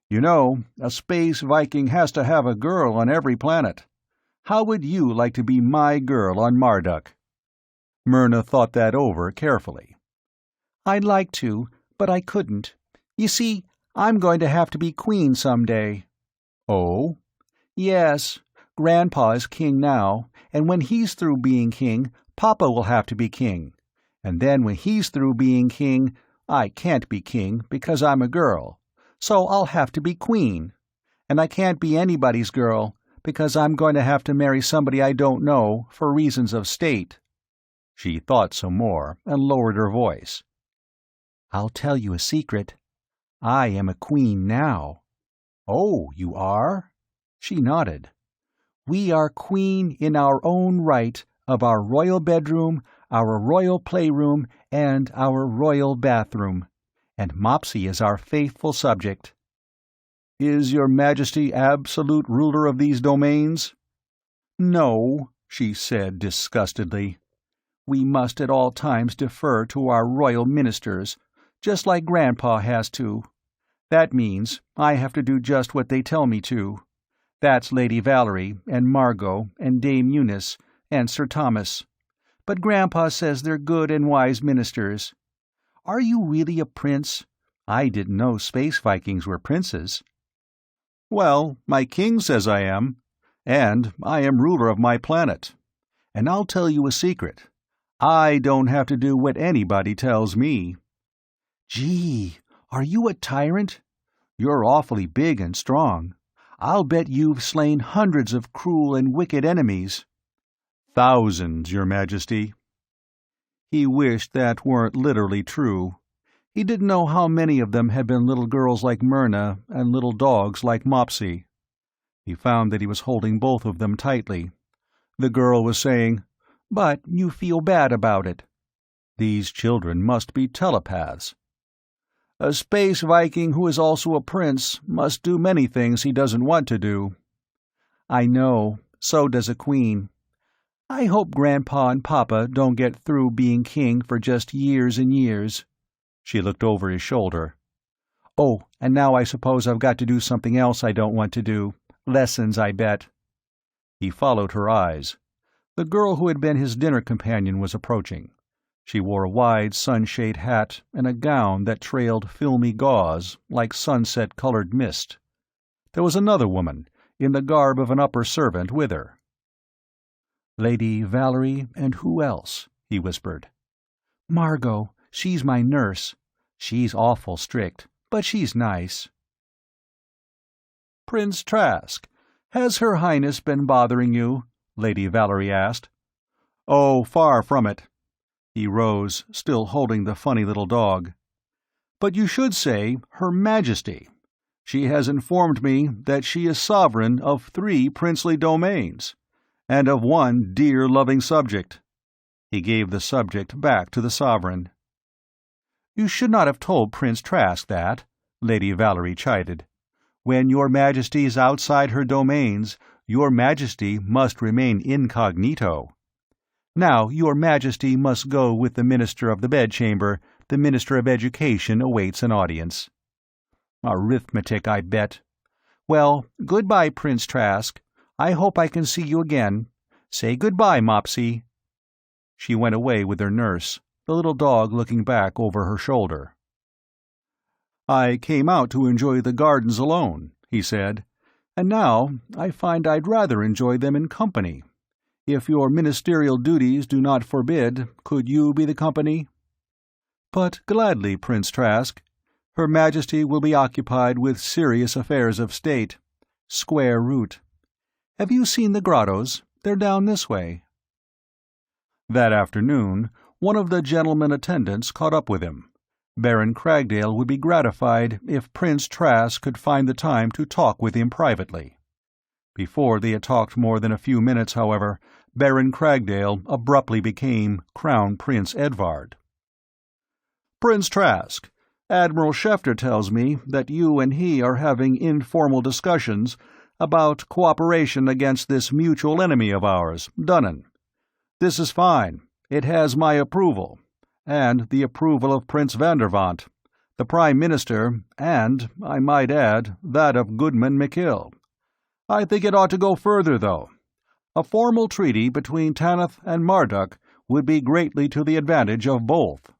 You know, a Space Viking has to have a girl on every planet. How would you like to be my girl on Marduk?" Myrna thought that over carefully. "I'd like to, but I couldn't. You see, I'm going to have to be queen someday." "Oh?" "Yes. Grandpa is king now, and when he's through being king, Papa will have to be king. And then when he's through being king, I can't be king because I'm a girl. So I'll have to be queen. And I can't be anybody's girl, because I'm going to have to marry somebody I don't know, for reasons of state." She thought some more, and lowered her voice. "I'll tell you a secret. I am a queen now." "Oh, you are?" She nodded. "We are queen in our own right of our royal bedroom, our royal playroom, and our royal bathroom. And Mopsy is our faithful subject." "Is your Majesty absolute ruler of these domains?" "No," she said disgustedly. "We must at all times defer to our royal ministers, just like Grandpa has to. That means I have to do just what they tell me to. That's Lady Valerie, and Margot, and Dame Eunice, and Sir Thomas. But Grandpa says they're good and wise ministers. Are you really a prince? I didn't know Space Vikings were princes." "Well, my king says I am, and I am ruler of my planet. And I'll tell you a secret. I don't have to do what anybody tells me." "Gee, are you a tyrant? You're awfully big and strong. I'll bet you've slain hundreds of cruel and wicked enemies." "Thousands, Your Majesty." He wished that weren't literally true. He didn't know how many of them had been little girls like Myrna and little dogs like Mopsy. He found that he was holding both of them tightly. The girl was saying, "But you feel bad about it." These children must be telepaths. "A Space Viking who is also a prince must do many things he doesn't want to do." "I know. So does a queen. I hope Grandpa and Papa don't get through being king for just years and years." She looked over his shoulder. "Oh, and now I suppose I've got to do something else I don't want to do. Lessons, I bet." He followed her eyes. The girl who had been his dinner companion was approaching. She wore a wide sunshade hat and a gown that trailed filmy gauze like sunset-colored mist. There was another woman, in the garb of an upper servant, with her. "Lady Valerie, and who else?" he whispered. "Margot. She's my nurse. She's awful strict, but she's nice." "Prince Trask, has Her Highness been bothering you?" Lady Valerie asked. "Oh, far from it." He rose, still holding the funny little dog. "But you should say Her Majesty. She has informed me that she is sovereign of 3 princely domains, and of 1 dear loving subject." He gave the subject back to the sovereign. "You should not have told Prince Trask that," Lady Valerie chided. "When Your Majesty's outside her domains, Your Majesty must remain incognito. Now Your Majesty must go with the Minister of the Bedchamber. The Minister of Education awaits an audience." "Arithmetic, I bet." "Well, goodbye, Prince Trask. I hope I can see you again. Say goodbye, Mopsy." She went away with her nurse, the little dog looking back over her shoulder. "I came out to enjoy the gardens alone," he said, "and now I find I'd rather enjoy them in company. If your ministerial duties do not forbid, could you be the company?" "But gladly, Prince Trask. Her Majesty will be occupied with serious affairs of state. Square root. Have you seen the grottos? They're down this way." That afternoon, one of the gentlemen attendants caught up with him. Baron Cragdale would be gratified if Prince Trask could find the time to talk with him privately. Before they had talked more than a few minutes, however, Baron Cragdale abruptly became Crown Prince Edvard. "Prince Trask, Admiral Schefter tells me that you and he are having informal discussions about cooperation against this mutual enemy of ours, Dunnan. This is fine. It has my approval, and the approval of Prince Vandervant, the Prime Minister, and, I might add, that of Goodman McKill. I think it ought to go further, though. A formal treaty between Tanith and Marduk would be greatly to the advantage of both."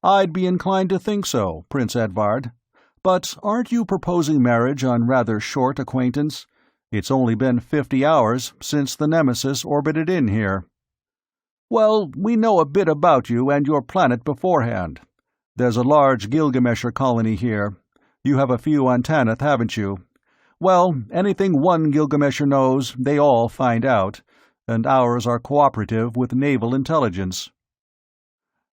"I'd be inclined to think so, Prince Edvard. But aren't you proposing marriage on rather short acquaintance? It's only been 50 hours since the Nemesis orbited in here." "Well, we know a bit about you and your planet beforehand. There's a large Gilgamesher colony here. You have a few on Tanith, haven't you? Well, anything one Gilgamesher knows, they all find out, and ours are cooperative with naval intelligence."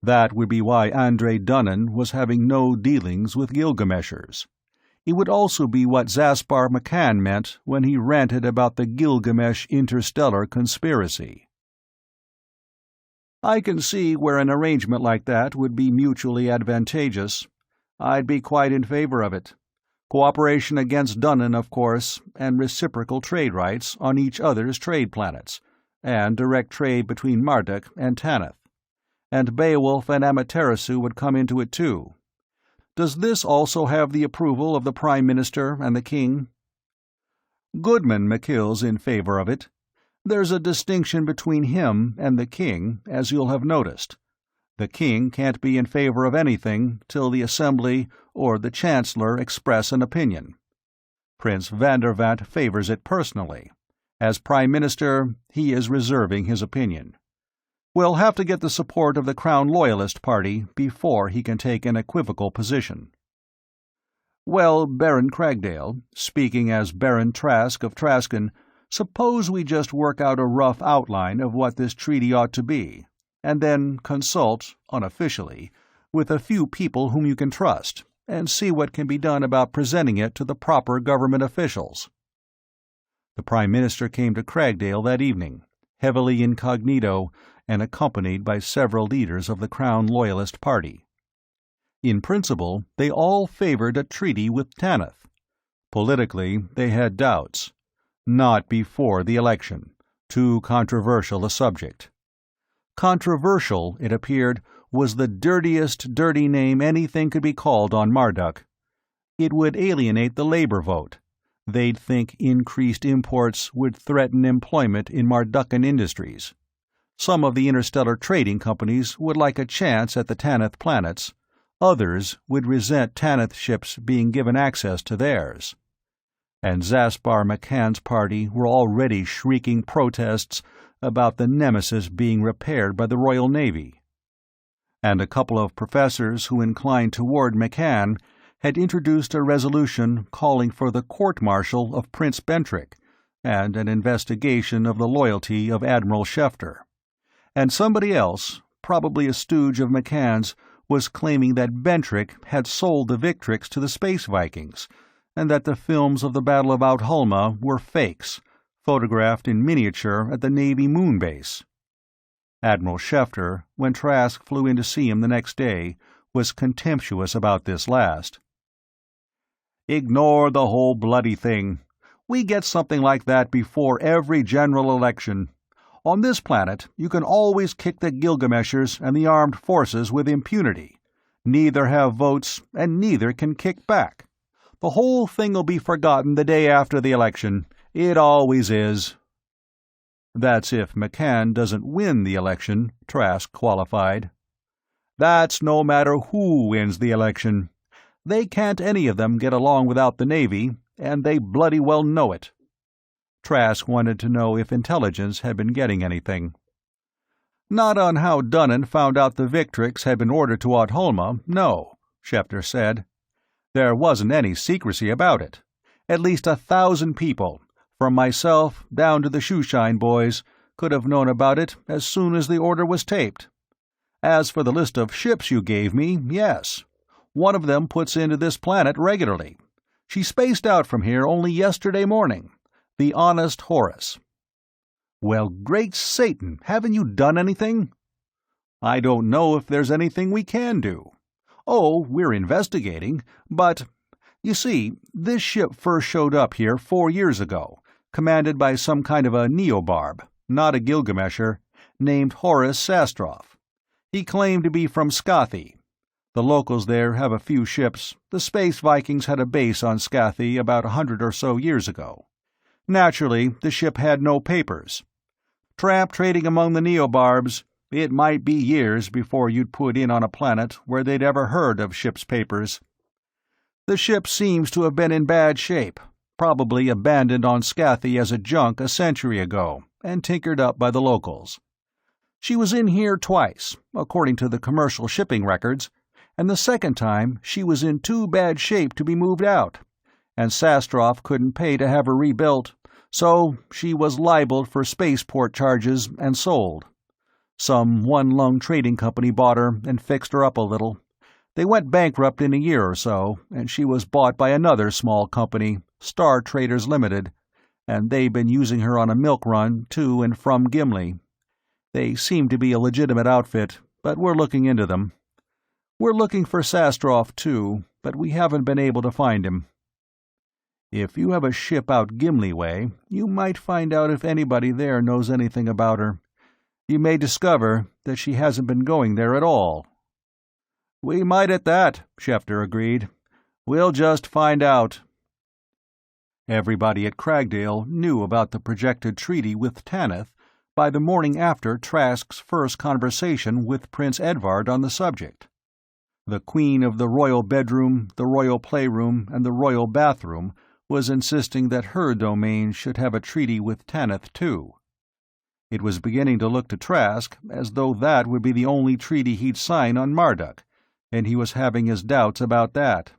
That would be why Andre Dunnan was having no dealings with Gilgameshers. It would also be what Zaspar McCann meant when he ranted about the Gilgamesh interstellar conspiracy. "I can see where an arrangement like that would be mutually advantageous. I'd be quite in favor of it. Cooperation against Dunnan, of course, and reciprocal trade rights on each other's trade planets, and direct trade between Marduk and Tanith. And Beowulf and Amaterasu would come into it too. Does this also have the approval of the Prime Minister and the King?" "Goodman McKill's in favor of it. There's a distinction between him and the King, as you'll have noticed. The King can't be in favor of anything till the Assembly or the Chancellor express an opinion. Prince Vandervant favors it personally. As Prime Minister, he is reserving his opinion. We'll have to get the support of the Crown Loyalist Party before he can take an equivocal position." "Well, Baron Cragdale, speaking as Baron Trask of Traskon, Suppose we just work out a rough outline of what this treaty ought to be, and then consult, unofficially, with a few people whom you can trust, and see what can be done about presenting it to the proper government officials." The Prime Minister came to Cragdale that evening, heavily incognito and accompanied by several leaders of the Crown Loyalist Party. In principle, they all favored a treaty with Tanith. Politically, they had doubts. Not before the election. Too controversial a subject. Controversial, it appeared, was the dirtiest dirty name anything could be called on Marduk. It would alienate the labor vote. They'd think increased imports would threaten employment in Mardukan industries. Some of the interstellar trading companies would like a chance at the Tanith planets. Others would resent Tanith ships being given access to theirs. And Zaspar McCann's party were already shrieking protests about the Nemesis being repaired by the Royal Navy. And a couple of professors who inclined toward McCann had introduced a resolution calling for the court-martial of Prince Bentrick and an investigation of the loyalty of Admiral Schefter. And somebody else, probably a stooge of McCann's, was claiming that Bentrick had sold the Victrix to the Space Vikings, and that the films of the Battle of Audholma were fakes, photographed in miniature at the Navy moon base. Admiral Schefter, when Trask flew in to see him the next day, was contemptuous about this last. "Ignore the whole bloody thing. We get something like that before every general election. On this planet, you can always kick the Gilgameshers and the armed forces with impunity. Neither have votes, and neither can kick back. The whole thing'll be forgotten the day after the election. It always is." "That's if McCann doesn't win the election," Trask qualified. "That's no matter who wins the election. They can't any of them get along without the Navy, and they bloody well know it." Trask wanted to know if intelligence had been getting anything. "Not on how Dunnan found out the Victrix had been ordered to Audholma, no," Schefter said. "There wasn't any secrecy about it. At least 1,000 people, from myself down to the Shoeshine boys, could have known about it as soon as the order was taped. As for the list of ships you gave me, yes. One of them puts into this planet regularly. She spaced out from here only yesterday morning. The Honest Horus." "Well, great Satan, haven't you done anything?" "I don't know if there's anything we can do. Oh, we're investigating, but... You see, this ship first showed up here 4 years ago, commanded by some kind of a neobarb, not a Gilgamesher, named Horus Sastroff. He claimed to be from Skathi. The locals there have a few ships. The Space Vikings had a base on Skathi about 100 or so years ago. Naturally, the ship had no papers. Tramp trading among the neobarbs, it might be years before you'd put in on a planet where they'd ever heard of ship's papers. The ship seems to have been in bad shape, probably abandoned on Skathi as a junk a century ago, and tinkered up by the locals. She was in here twice, according to the commercial shipping records, and the second time she was in too bad shape to be moved out, and Sastroff couldn't pay to have her rebuilt, so she was libeled for spaceport charges and sold. Some one-lung trading company bought her and fixed her up a little. They went bankrupt in a year or so, and she was bought by another small company, Star Traders Limited, and they've been using her on a milk run to and from Gimli. They seem to be a legitimate outfit, but we're looking into them. We're looking for Sastroff, too, but we haven't been able to find him. If you have a ship out Gimli way, you might find out if anybody there knows anything about her. You may discover that she hasn't been going there at all." "We might at that," Schefter agreed. "We'll just find out." Everybody at Cragdale knew about the projected treaty with Tanith by the morning after Trask's first conversation with Prince Edvard on the subject. The Queen of the Royal Bedroom, the Royal Playroom, and the Royal Bathroom was insisting that her domain should have a treaty with Tanith, too. It was beginning to look to Trask as though that would be the only treaty he'd sign on Marduk, and he was having his doubts about that.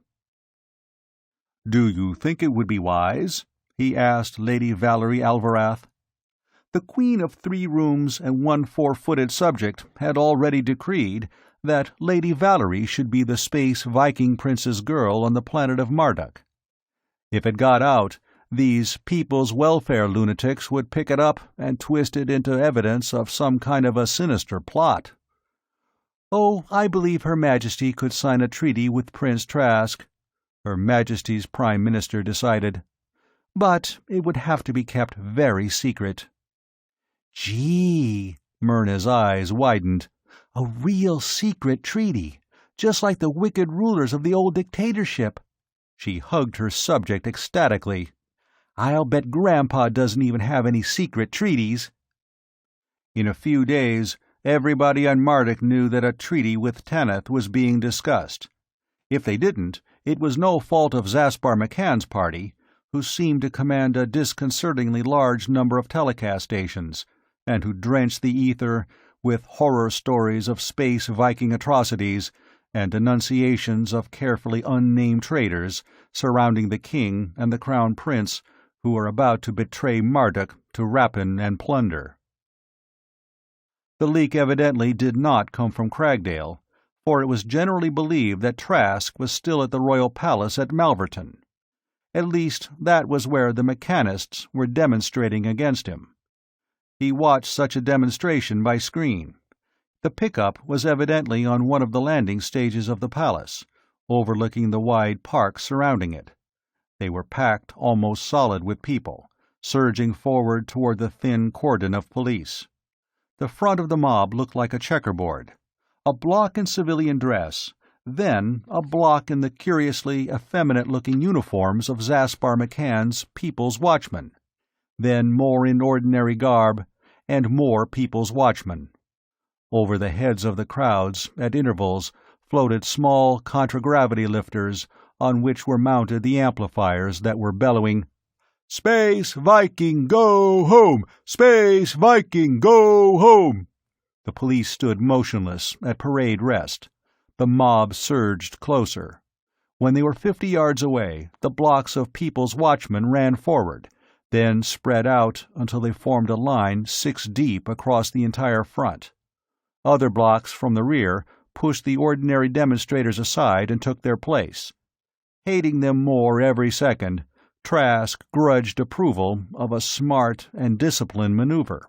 "Do you think it would be wise?" he asked Lady Valerie Alvarath. The Queen of 3 Rooms and 1 4-footed subject had already decreed that Lady Valerie should be the Space Viking prince's girl on the planet of Marduk. If it got out, these people's welfare lunatics would pick it up and twist it into evidence of some kind of a sinister plot. "Oh, I believe Her Majesty could sign a treaty with Prince Trask," Her Majesty's Prime Minister decided. "But it would have to be kept very secret." "Gee," Myrna's eyes widened. "A real secret treaty, just like the wicked rulers of the old dictatorship." She hugged her subject ecstatically. "I'll bet Grandpa doesn't even have any secret treaties." In a few days, everybody on Marduk knew that a treaty with Tanith was being discussed. If they didn't, it was no fault of Zaspar McCann's party, who seemed to command a disconcertingly large number of telecast stations, and who drenched the ether with horror stories of Space Viking atrocities and denunciations of carefully unnamed traitors surrounding the king and the crown prince who were about to betray Marduk to rapine and plunder. The leak evidently did not come from Cragdale, for it was generally believed that Trask was still at the royal palace at Malverton. At least that was where the mechanists were demonstrating against him. He watched such a demonstration by screen. The pickup was evidently on one of the landing stages of the palace, overlooking the wide park surrounding it. They were packed almost solid with people, surging forward toward the thin cordon of police. The front of the mob looked like a checkerboard. A block in civilian dress, then a block in the curiously effeminate-looking uniforms of Zaspar McCann's People's Watchmen, then more in ordinary garb, and more People's Watchmen. Over the heads of the crowds, at intervals, floated small contragravity lifters on which were mounted the amplifiers that were bellowing, "Space Viking, go home! Space Viking, go home!" The police stood motionless, at parade rest. The mob surged closer. When they were 50 yards away, the blocks of People's Watchmen ran forward, then spread out until they formed a line 6 deep across the entire front. Other blocks from the rear pushed the ordinary demonstrators aside and took their place. Hating them more every second, Trask grudged approval of a smart and disciplined maneuver.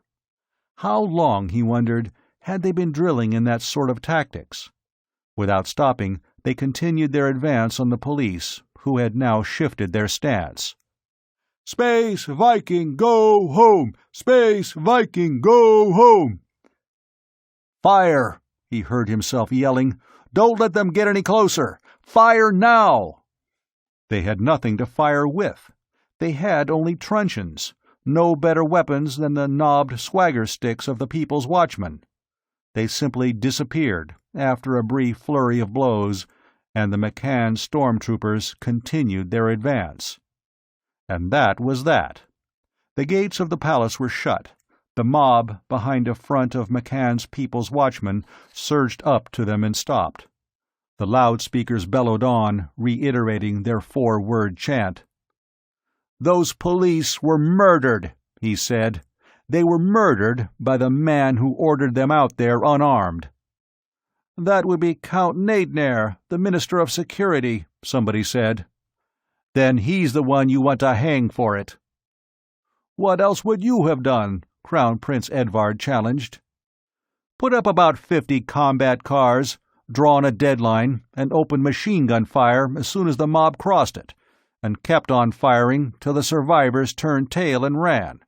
How long, he wondered, had they been drilling in that sort of tactics? Without stopping, they continued their advance on the police, who had now shifted their stance. "Space Viking, go home! Space Viking, go home!" "Fire!" he heard himself yelling. "Don't let them get any closer! Fire now!" They had nothing to fire with. They had only truncheons, no better weapons than the knobbed swagger sticks of the People's Watchmen. They simply disappeared after a brief flurry of blows, and the McCann stormtroopers continued their advance. And that was that. The gates of the palace were shut. The mob, behind a front of McCann's People's Watchmen, surged up to them and stopped. The loudspeakers bellowed on, reiterating their 4-word chant. "Those police were murdered," he said. "They were murdered by the man who ordered them out there unarmed." "That would be Count Naidner, the Minister of Security," somebody said. "Then he's the one you want to hang for it." "What else would you have done?" Crown Prince Edvard challenged. "Put up about 50 combat cars, drawn a deadline, and opened machine-gun fire as soon as the mob crossed it, and kept on firing till the survivors turned tail and ran.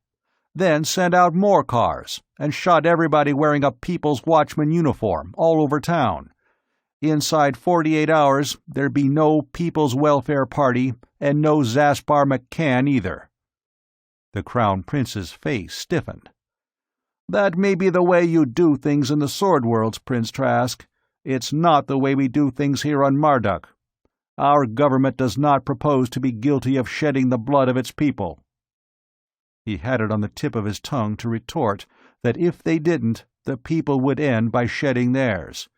Then sent out more cars, and shot everybody wearing a People's Watchman uniform all over town. Inside 48 hours, there'd be no People's Welfare Party, and no Zaspar McCann either." The Crown Prince's face stiffened. "That may be the way you do things in the Sword Worlds, Prince Trask. It's not the way we do things here on Marduk. Our government does not propose to be guilty of shedding the blood of its people." He had it on the tip of his tongue to retort that if they didn't, the people would end by shedding theirs.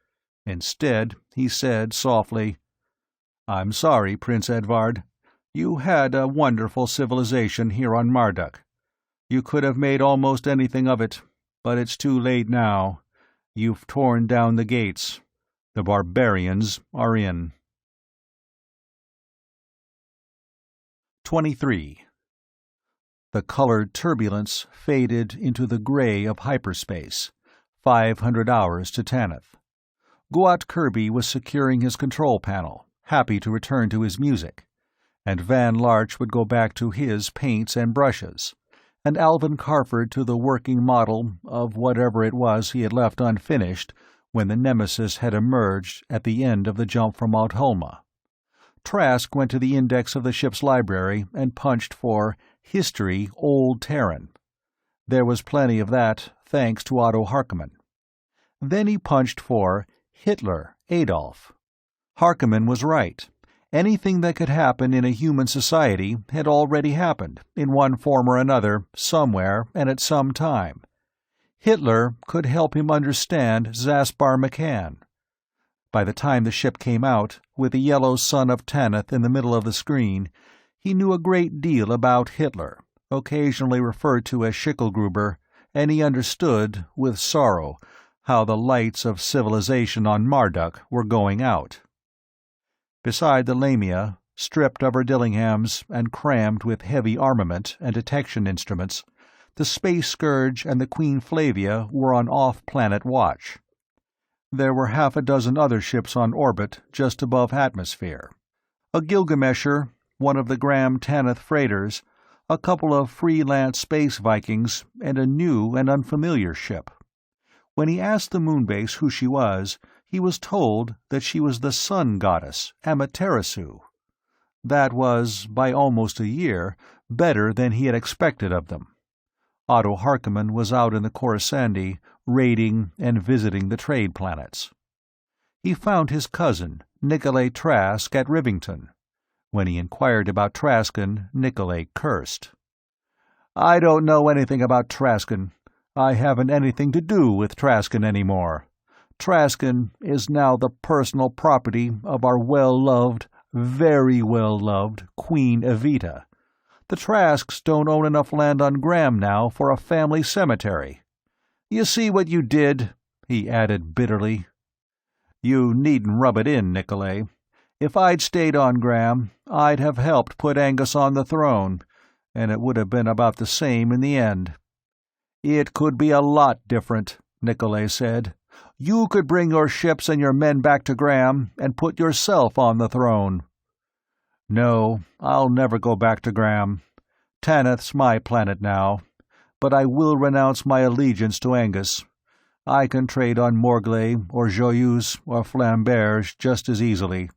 Instead, he said softly, "I'm sorry, Prince Edvard. You had a wonderful civilization here on Marduk. You could have made almost anything of it, but it's too late now. You've torn down the gates. The barbarians are in. 23. The colored turbulence faded into the gray of hyperspace. 500 hours to Tanith. Guat Kirby was securing his control panel, happy to return to his music, and Van Larch would go back to his paints and brushes, and Alvin Carford to the working model of whatever it was he had left unfinished when the Nemesis had emerged at the end of the jump from Mount Hulma. Trask went to the index of the ship's library and punched for History Old Terran. There was plenty of that, thanks to Otto Harkonnen. Then he punched for Hitler Adolf. Harkonnen was right. Anything that could happen in a human society had already happened, in one form or another, somewhere, and at some time. Hitler could help him understand Zaspar McCann. By the time the ship came out, with the yellow sun of Tanith in the middle of the screen, he knew a great deal about Hitler, occasionally referred to as Schicklgruber, and he understood, with sorrow, how the lights of civilization on Marduk were going out. Beside the Lamia, stripped of her Dillinghams and crammed with heavy armament and detection instruments, the Space Scourge and the Queen Flavia were on off-planet watch. There were half a dozen other ships on orbit just above atmosphere. A Gilgamesher, one of the Graham Tanith freighters, a couple of freelance Space Vikings, and a new and unfamiliar ship. When he asked the moonbase who she was, he was told that she was the sun goddess, Amaterasu. That was, by almost a year, better than he had expected of them. Otto Harkonnen was out in the Coruscandi, raiding and visiting the trade planets. He found his cousin, Nikolay Trask, at Rivington. When he inquired about Traskon, Nikolay cursed. "I don't know anything about Traskon. I haven't anything to do with Traskon anymore. Traskon is now the personal property of our well-loved, very well-loved Queen Evita. The Trasks don't own enough land on Graham now for a family cemetery. You see what you did?" he added bitterly. "You needn't rub it in, Nikolay. If I'd stayed on Graham, I'd have helped put Angus on the throne, and it would have been about the same in the end." "It could be a lot different," Nikolay said. "You could bring your ships and your men back to Graham and put yourself on the throne." "No, I'll never go back to Graham. Tanith's my planet now, but I will renounce my allegiance to Angus. I can trade on Morglay or Joyeuse or Flamberge just as easily."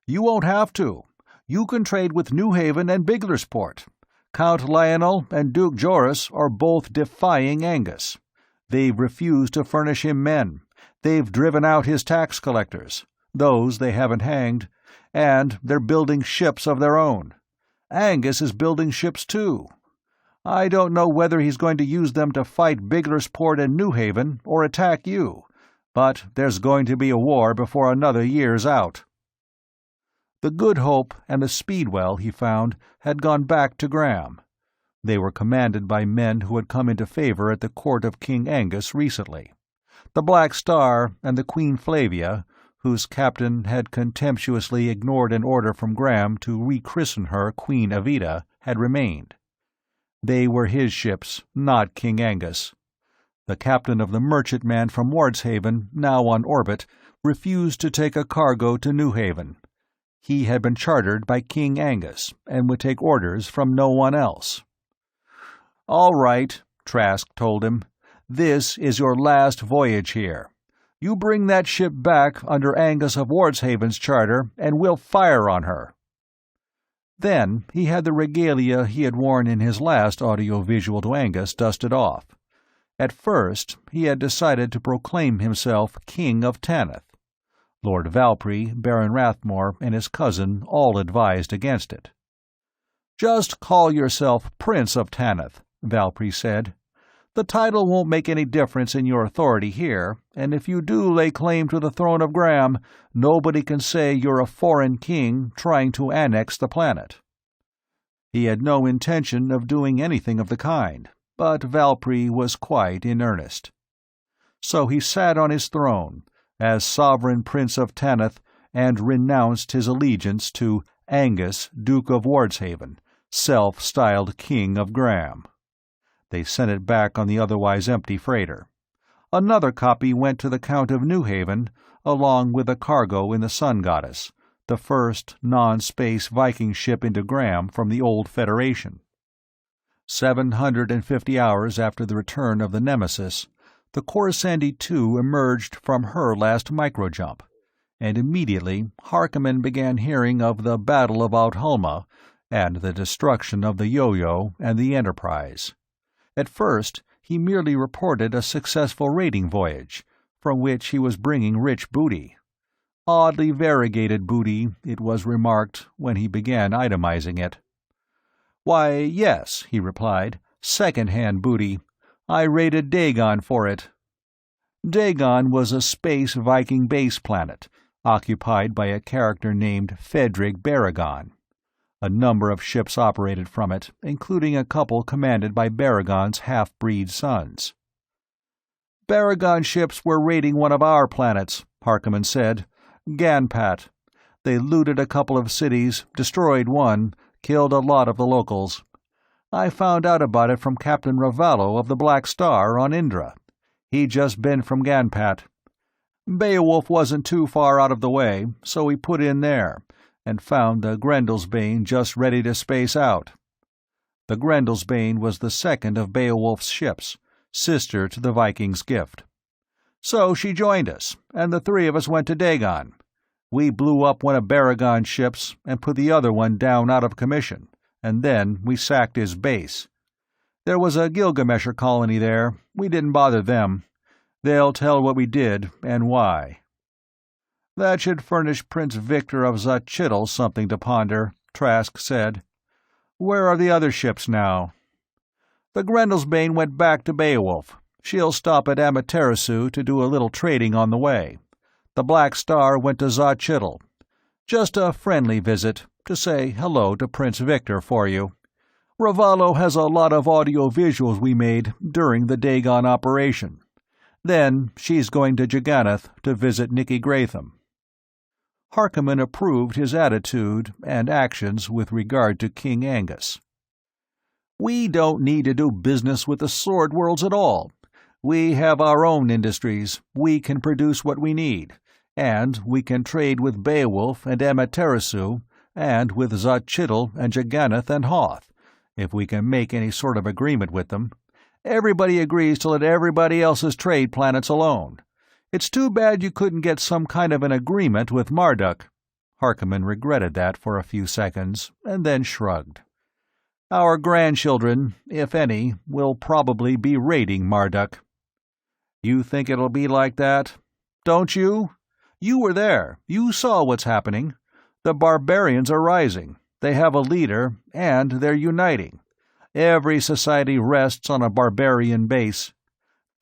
"You won't have to. You can trade with New Haven and Biglersport. Count Lionel and Duke Joris are both defying Angus. They've refused to furnish him men. They've driven out his tax collectors. Those they haven't hanged. And they're building ships of their own. Angus is building ships too. I don't know whether he's going to use them to fight Biglersport and New Haven or attack you, but there's going to be a war before another year's out." The Good Hope and the Speedwell, he found, had gone back to Graham. They were commanded by men who had come into favor at the court of King Angus recently. The Black Star and the Queen Flavia, whose captain had contemptuously ignored an order from Graham to rechristen her Queen Evita, had remained. They were his ships, not King Angus. The captain of the merchantman from Wardshaven, now on orbit, refused to take a cargo to New Haven. He had been chartered by King Angus, and would take orders from no one else. "All right," Trask told him. "This is your last voyage here. You bring that ship back under Angus of Wardshaven's charter, and we'll fire on her." Then he had the regalia he had worn in his last audio-visual to Angus dusted off. At first he had decided to proclaim himself King of Tanith. Lord Valpry, Baron Rathmore, and his cousin all advised against it. "Just call yourself Prince of Tanith," Valpry said. The title won't make any difference in your authority here, and if you do lay claim to the throne of Graham, nobody can say you're a foreign king trying to annex the planet." He had no intention of doing anything of the kind, but Valkyrie was quite in earnest. So he sat on his throne, as sovereign Prince of Tanith, and renounced his allegiance to Angus, Duke of Wardshaven, self-styled King of Graham. They sent it back on the otherwise empty freighter. Another copy went to the Count of Newhaven, along with a cargo in the Sun Goddess, the first non-Space Viking ship into Graham from the old Federation. 750 hours after the return of the Nemesis, the Coruscant II emerged from her last microjump, and immediately Harkonnen began hearing of the Battle of Audhulma and the destruction of the Yo-Yo and the Enterprise. At first, he merely reported a successful raiding voyage, from which he was bringing rich booty. Oddly variegated booty, it was remarked when he began itemizing it. "Why, yes," he replied, "second-hand booty. I raided Dagon for it." Dagon was a Space Viking base planet, occupied by a character named Fedrig Baragon. A number of ships operated from it, including a couple commanded by Baragon's half-breed sons. "Baragon ships were raiding one of our planets," Harkonnen said. "Ganpat. They looted a couple of cities, destroyed one, killed a lot of the locals. I found out about it from Captain Ravallo of the Black Star on Indra. He'd just been from Ganpat. Beowulf wasn't too far out of the way, so we put in there, and found the Grendelsbane just ready to space out." The Grendelsbane was the second of Beowulf's ships, sister to the Viking's gift. "So she joined us, and the three of us went to Dagon. We blew up one of Baragon's ships and put the other one down out of commission, and then we sacked his base. There was a Gilgamesher colony there. We didn't bother them. They'll tell what we did and why." "That should furnish Prince Victor of Zachitl something to ponder," Trask said. "Where are the other ships now?" "The Grendelsbane went back to Beowulf. She'll stop at Amaterasu to do a little trading on the way. The Black Star went to Zachitl. Just a friendly visit, to say hello to Prince Victor for you. Ravallo has a lot of audio-visuals we made during the Dagon operation. Then she's going to Jaganath to visit Nicky Gratham." Harkonnen approved his attitude and actions with regard to King Angus. "We don't need to do business with the Sword Worlds at all. We have our own industries, we can produce what we need, and we can trade with Beowulf and Amaterasu, and with Zachitl and Jaganath and Hoth, if we can make any sort of agreement with them. Everybody agrees to let everybody else's trade planets alone. It's too bad you couldn't get some kind of an agreement with Marduk." Harkonnen regretted that for a few seconds, and then shrugged. "Our grandchildren, if any, will probably be raiding Marduk." "You think it'll be like that? Don't you? You were there. You saw what's happening. The barbarians are rising. They have a leader, and they're uniting. Every society rests on a barbarian base.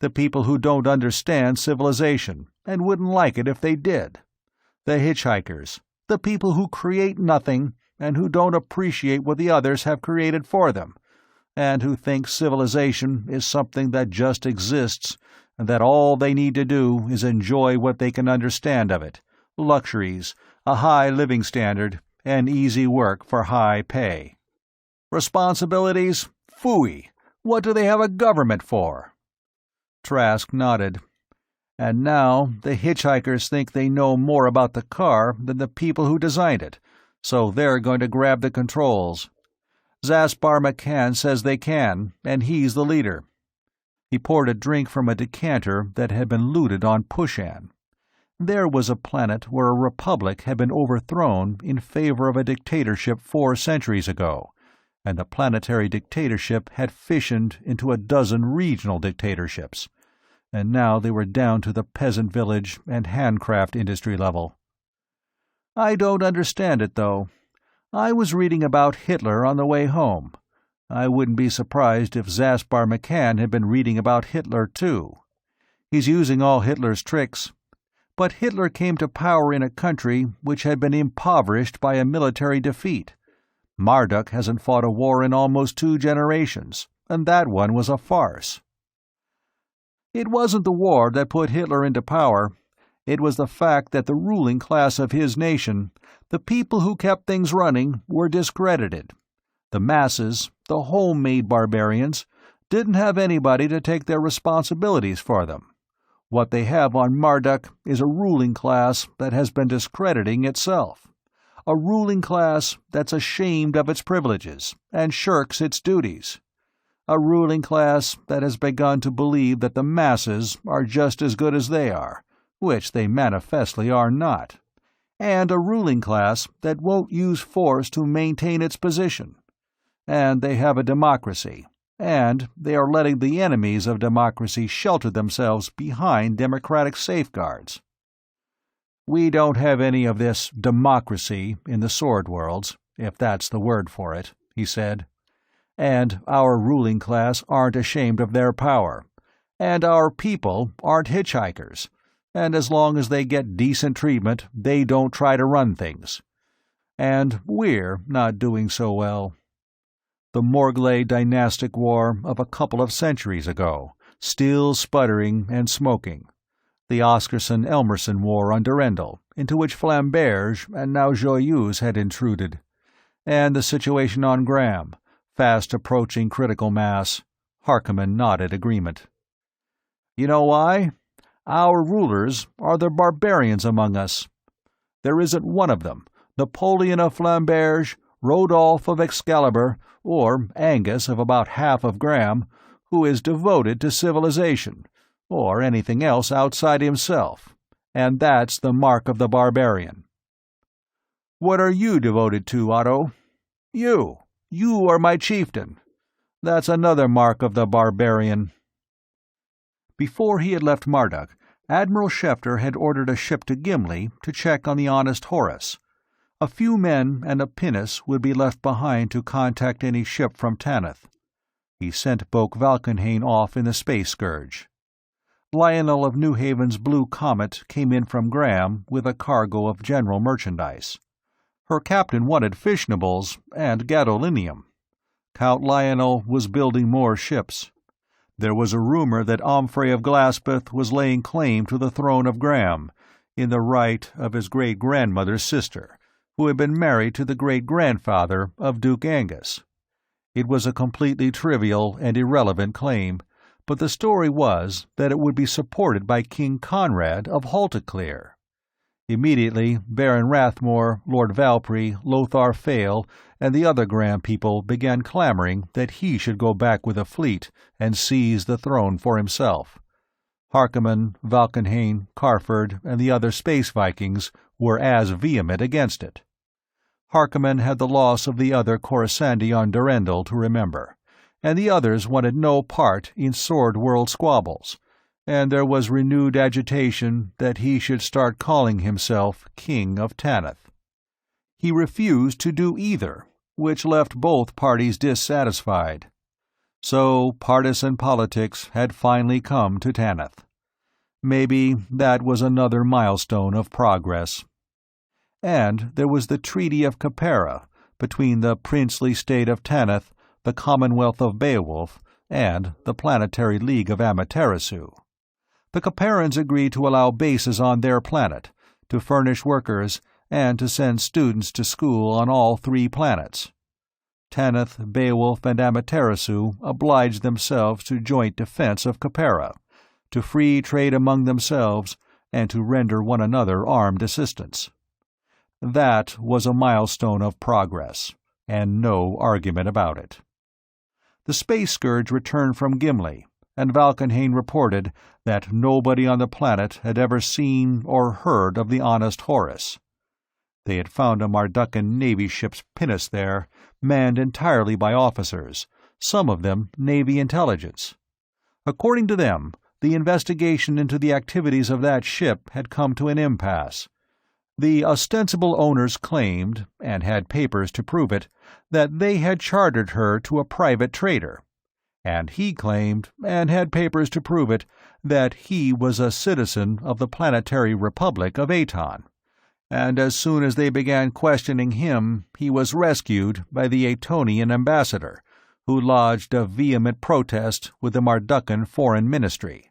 The people who don't understand civilization, and wouldn't like it if they did. The hitchhikers, the people who create nothing, and who don't appreciate what the others have created for them, and who think civilization is something that just exists, and that all they need to do is enjoy what they can understand of it, luxuries, a high living standard, and easy work for high pay. Responsibilities? Phooey! What do they have a government for?" Trask nodded. "And now the hitchhikers think they know more about the car than the people who designed it, so they're going to grab the controls. Zaspar McCann says they can, and he's the leader." He poured a drink from a decanter that had been looted on Pushan. There was a planet where a republic had been overthrown in favor of a dictatorship 4 centuries ago, and the planetary dictatorship had fissioned into a dozen regional dictatorships, and now they were down to the peasant village and handcraft industry level. "I don't understand it, though. I was reading about Hitler on the way home. I wouldn't be surprised if Zaspar McCann had been reading about Hitler, too. He's using all Hitler's tricks. But Hitler came to power in a country which had been impoverished by a military defeat. Marduk hasn't fought a war in almost 2 generations, and that one was a farce. It wasn't the war that put Hitler into power. It was the fact that the ruling class of his nation, the people who kept things running, were discredited. The masses, the homemade barbarians, didn't have anybody to take their responsibilities for them. What they have on Marduk is a ruling class that has been discrediting itself. A ruling class that's ashamed of its privileges and shirks its duties. A ruling class that has begun to believe that the masses are just as good as they are, which they manifestly are not. And a ruling class that won't use force to maintain its position. And they have a democracy. And they are letting the enemies of democracy shelter themselves behind democratic safeguards. We don't have any of this democracy in the Sword Worlds, if that's the word for it, he said. And our ruling class aren't ashamed of their power. And our people aren't hitchhikers. And as long as they get decent treatment, they don't try to run things. And we're not doing so well. The Morglay dynastic war of a couple of centuries ago, still sputtering and smoking. The Oscarson-Elmerson war on Durendal, into which Flamberge and now Joyeuse had intruded. And the situation on Graham, fast approaching critical mass. Harkonnen nodded agreement. You know why? Our rulers are the barbarians among us. There isn't one of them, Napoleon of Flamberge, Rodolphe of Excalibur, or Angus of about half of Graham, who is devoted to civilization, or anything else outside himself, and that's the mark of the barbarian. What are you devoted to, Otto? You are my chieftain. That's another mark of the barbarian. Before he had left Marduk, Admiral Schefter had ordered a ship to Gimli to check on the honest Horus. A few men and a pinnace would be left behind to contact any ship from Tanith. He sent Boak Valkenhayn off in the Space Scourge. Lionel of New Haven's Blue Comet came in from Graham with a cargo of general merchandise. Her captain wanted fissionables and gadolinium. Count Lionel was building more ships. There was a rumor that Omfrey of Glaspeth was laying claim to the throne of Graham, in the right of his great-grandmother's sister, who had been married to the great-grandfather of Duke Angus. It was a completely trivial and irrelevant claim, but the story was that it would be supported by King Conrad of Halticlear. Immediately, Baron Rathmore, Lord Valpry, Lothar Fail, and the other Graham people began clamoring that he should go back with a fleet and seize the throne for himself. Harkonnen, Valkenhayn, Carford, and the other Space Vikings were as vehement against it. Harkonnen had the loss of the other Coruscandi on Durendal to remember, and the others wanted no part in Sword World squabbles, and there was renewed agitation that he should start calling himself King of Tanith. He refused to do either, which left both parties dissatisfied. So partisan politics had finally come to Tanith. Maybe that was another milestone of progress. And there was the Treaty of Capera, between the princely state of Tanith, the Commonwealth of Beowulf, and the Planetary League of Amaterasu. The Caperans agreed to allow bases on their planet, to furnish workers, and to send students to school on all 3 planets. Tanith, Beowulf, and Amaterasu obliged themselves to joint defense of Capera, to free trade among themselves, and to render one another armed assistance. That was a milestone of progress, and no argument about it. The Space Scourge returned from Gimli, and Valkenhayn reported that nobody on the planet had ever seen or heard of the honest Horus. They had found a Mardukan Navy ship's pinnace there, manned entirely by officers, some of them Navy intelligence. According to them, the investigation into the activities of that ship had come to an impasse. The ostensible owners claimed, and had papers to prove it, that they had chartered her to a private trader, and he claimed, and had papers to prove it, that he was a citizen of the planetary republic of Aton, and as soon as they began questioning him, he was rescued by the Atonian ambassador, who lodged a vehement protest with the Mardukan Foreign Ministry.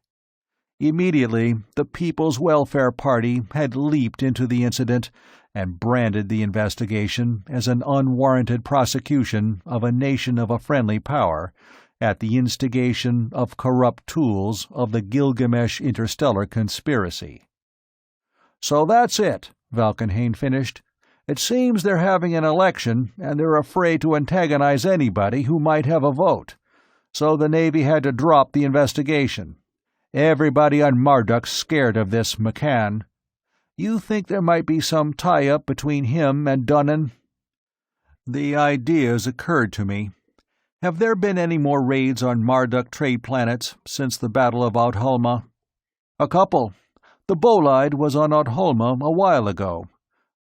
Immediately, the People's Welfare Party had leaped into the incident and branded the investigation as an unwarranted prosecution of a nation of a friendly power at the instigation of corrupt tools of the Gilgamesh Interstellar Conspiracy. "So that's it," Valkenhayn finished. "It seems they're having an election, and they're afraid to antagonize anybody who might have a vote. So the Navy had to drop the investigation. Everybody on Marduk's scared of this McCann. You think there might be some tie-up between him and Dunnan?" The ideas occurred to me. Have there been any more raids on Marduk trade planets since the Battle of Audhulma? "A couple. The Bolide was on Audhulma a while ago.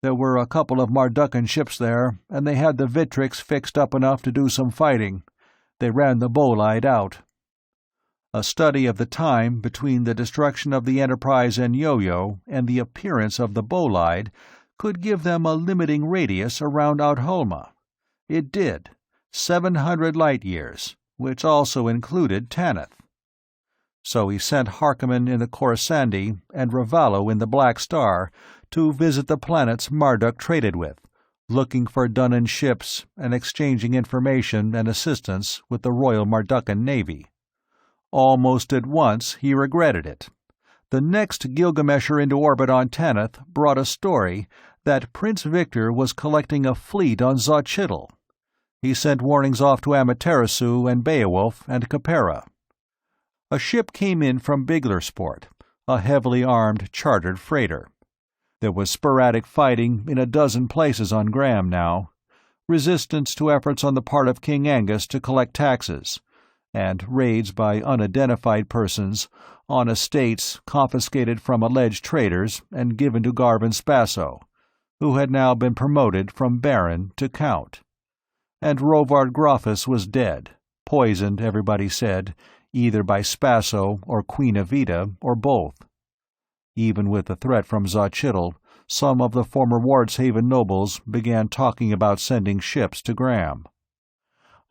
There were a couple of Mardukan ships there, and they had the Victrix fixed up enough to do some fighting. They ran the Bolide out." A study of the time between the destruction of the Enterprise and Yo-Yo and the appearance of the Bolide could give them a limiting radius around Audhulma. It did. 700 light-years, which also included Tanith. So he sent Harkonnen in the Coruscandi and Ravallo in the Black Star to visit the planets Marduk traded with, looking for Dunnan's ships and exchanging information and assistance with the Royal Mardukan Navy. Almost at once he regretted it. The next Gilgamesher into orbit on Tanith brought a story that Prince Victor was collecting a fleet on Xochitl. He sent warnings off to Amaterasu and Beowulf and Capera. A ship came in from Biglersport, a heavily armed chartered freighter. There was sporadic fighting in a dozen places on Graham now, resistance to efforts on the part of King Angus to collect taxes, and raids by unidentified persons on estates confiscated from alleged traitors and given to Garvin Spasso, who had now been promoted from Baron to Count. And Rovard Groffus was dead, poisoned, everybody said, either by Spasso or Queen Evita, or both. Even with the threat from Xochitl, some of the former Wardshaven nobles began talking about sending ships to Graham.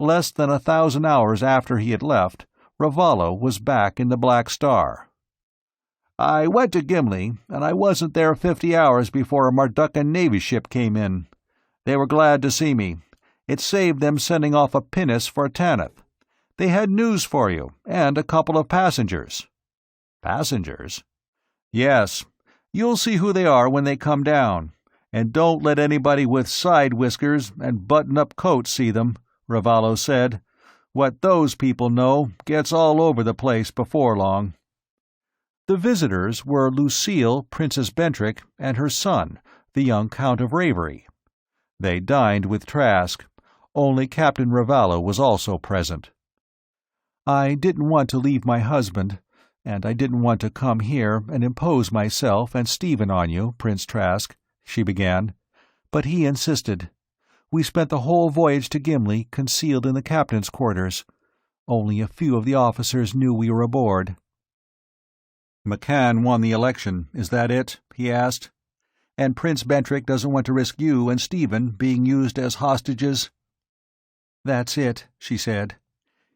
Less than 1,000 hours after he had left, Ravallo was back in the Black Star. "I went to Gimli, and I wasn't there 50 hours before a Mardukan Navy ship came in. They were glad to see me. It saved them sending off a pinnace for Tanith. They had news for you, and a couple of passengers." "Passengers?" "Yes. You'll see who they are when they come down. And don't let anybody with side whiskers and button-up coats see them," Ravallo said. "What those people know gets all over the place before long." The visitors were Lucille, Princess Bentrick, and her son, the young Count of Ravery. They dined with Trask. Only Captain Ravallo was also present. "I didn't want to leave my husband, and I didn't want to come here and impose myself and Stephen on you, Prince Trask," she began. "But he insisted. We spent the whole voyage to Gimli concealed in the captain's quarters. Only a few of the officers knew we were aboard." "McCann won the election, is that it?" he asked. "And Prince Bentrick doesn't want to risk you and Stephen being used as hostages?" "That's it," she said.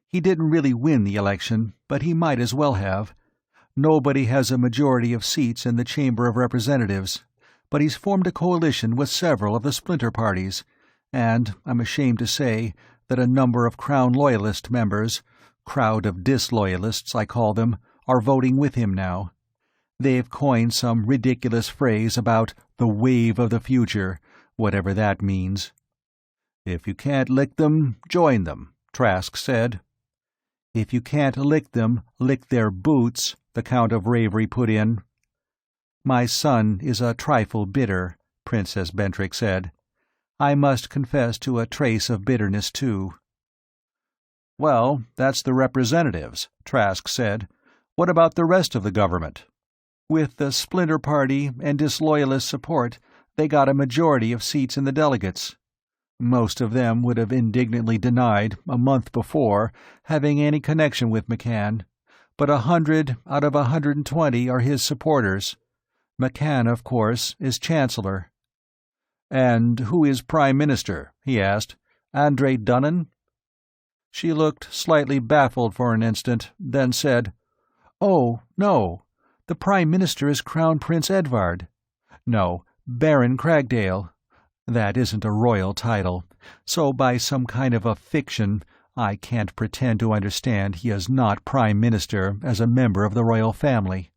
"He didn't really win the election, but he might as well have. Nobody has a majority of seats in the Chamber of Representatives, but he's formed a coalition with several of the splinter parties, and I'm ashamed to say that a number of Crown Loyalist members, crowd of disloyalists I call them, are voting with him now. They've coined some ridiculous phrase about the wave of the future, whatever that means." "If you can't lick them, join them," Trask said. "If you can't lick them, lick their boots," the Count of Ravery put in. "My son is a trifle bitter," Princess Bentrick said. "I must confess to a trace of bitterness, too." "Well, that's the representatives," Trask said. "What about the rest of the government?" "With the Splinter Party and disloyalist support, They got a majority of seats in the delegates. Most of them would have indignantly denied, a month before, having any connection with McCann, but 100 out of 120 are his supporters. McCann, of course, is Chancellor. "And who is Prime Minister?" he asked. "Andre Dunnan?" She looked slightly baffled for an instant, then said, "Oh, no. The Prime Minister is Crown Prince Edvard. No, Baron Cragdale. That isn't a royal title, so by some kind of a fiction I can't pretend to understand he is not Prime Minister as a member of the royal family."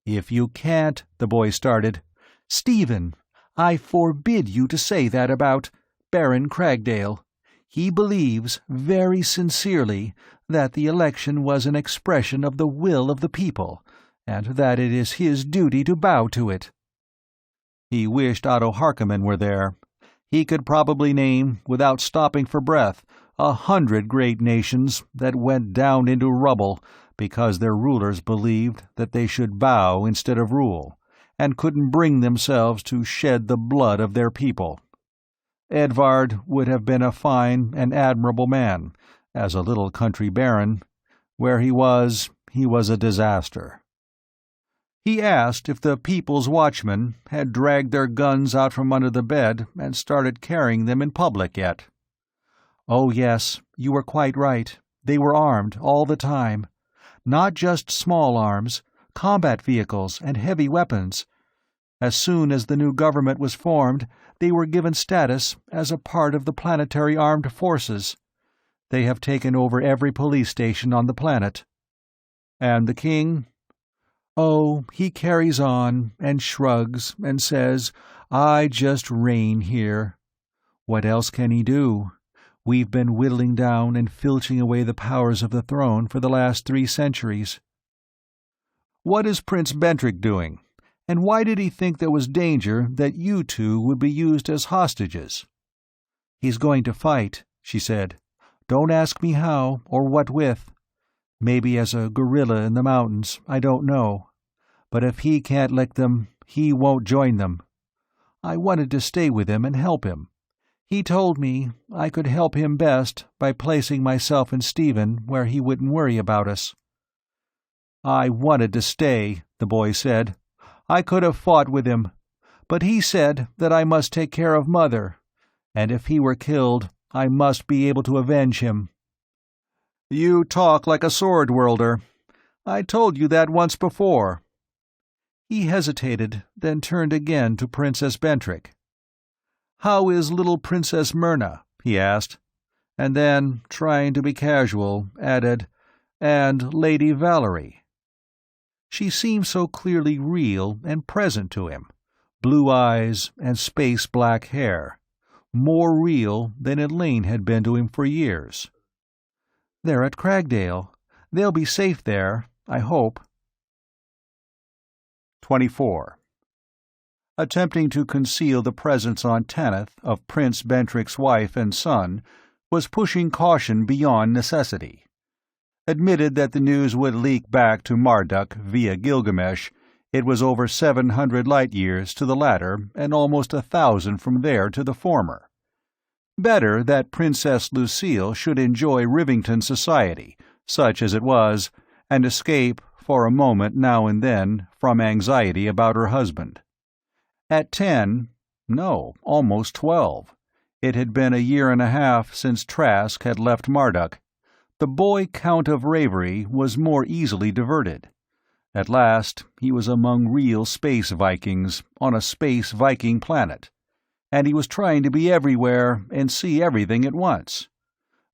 "If you can't," the boy started. "Stephen, I forbid you to say that about Baron Cragdale. He believes, very sincerely, that the election was an expression of the will of the people, and that it is his duty to bow to it." He wished Otto Harkonnen were there. He could probably name, without stopping for breath, 100 great nations that went down into rubble because their rulers believed that they should bow instead of rule, and couldn't bring themselves to shed the blood of their people. Edvard would have been a fine and admirable man. As a little country baron, where he was a disaster. He asked if the People's Watchmen had dragged their guns out from under the bed and started carrying them in public yet. "Oh yes, you were quite right. They were armed all the time. Not just small arms, combat vehicles and heavy weapons. As soon as the new government was formed, they were given status as a part of the planetary armed forces. They have taken over every police station on the planet." "And the king?" "Oh, he carries on, and shrugs, and says, 'I just reign here.' What else can he do? We've been whittling down and filching away the powers of the throne for the last 3 centuries. "What is Prince Bentrick doing? And why did he think there was danger that you two would be used as hostages?" "He's going to fight," she said. "Don't ask me how, or what with. Maybe as a guerrilla in the mountains, I don't know. But if he can't lick them, he won't join them. I wanted to stay with him and help him. He told me I could help him best by placing myself and Stephen where he wouldn't worry about us." "I wanted to stay," the boy said. "I could have fought with him. But he said that I must take care of Mother, and if he were killed, I must be able to avenge him." "You talk like a sword-worlder. I told you that once before." He hesitated, then turned again to Princess Bentrick. "How is little Princess Myrna?" he asked, and then, trying to be casual, added, "And Lady Valerie." She seemed so clearly real and present to him, blue eyes and space-black hair, more real than Elaine had been to him for years. "They're at Cragdale. They'll be safe there, I hope." 24. Attempting to conceal the presence on Tanith of Prince Bentrick's wife and son was pushing caution beyond necessity. Admitted that the news would leak back to Marduk via Gilgamesh, it was over 700 light-years to the latter and almost 1,000 from there to the former. Better that Princess Lucille should enjoy Rivington society, such as it was, and escape, for a moment now and then, from anxiety about her husband. At 10, no, almost 12, it had been a year and a half since Trask had left Marduk. The boy Count of Ravery was more easily diverted. At last, he was among real Space Vikings, on a Space Viking planet, and he was trying to be everywhere and see everything at once.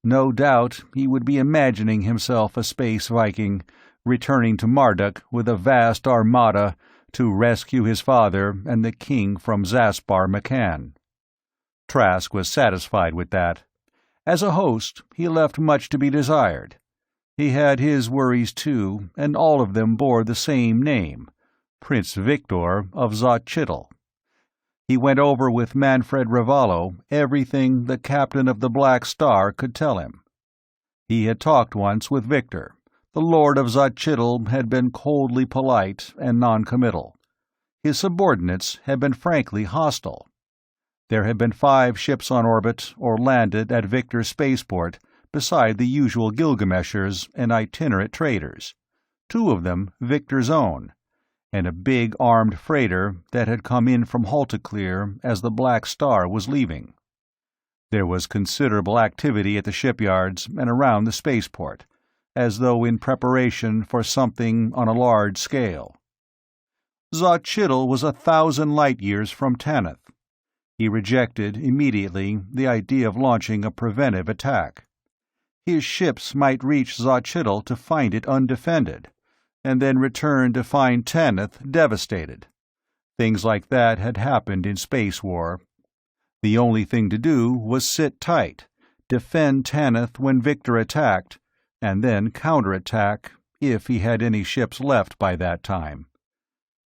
No doubt he would be imagining himself a Space Viking, returning to Marduk with a vast armada to rescue his father and the king from Zaspar McCann. Trask was satisfied with that. As a host, he left much to be desired. He had his worries too, and all of them bore the same name, Prince Victor of Zotchitl. He went over with Manfred Ravallo everything the captain of the Black Star could tell him. He had talked once with Victor. The Lord of Zotchitl had been coldly polite and non-committal. His subordinates had been frankly hostile. There had been 5 ships on orbit or landed at Victor spaceport, beside the usual Gilgameshers and itinerant traders, 2 of them Victor's own, and a big armed freighter that had come in from Halteclear as the Black Star was leaving. There was considerable activity at the shipyards and around the spaceport, as though in preparation for something on a large scale. Xochitl was 1,000 light-years from Tanith. He rejected immediately the idea of launching a preventive attack. His ships might reach Xochitl to find it undefended, and then return to find Tanith devastated. Things like that had happened in space war. The only thing to do was sit tight, defend Tanith when Victor attacked, and then counterattack if he had any ships left by that time.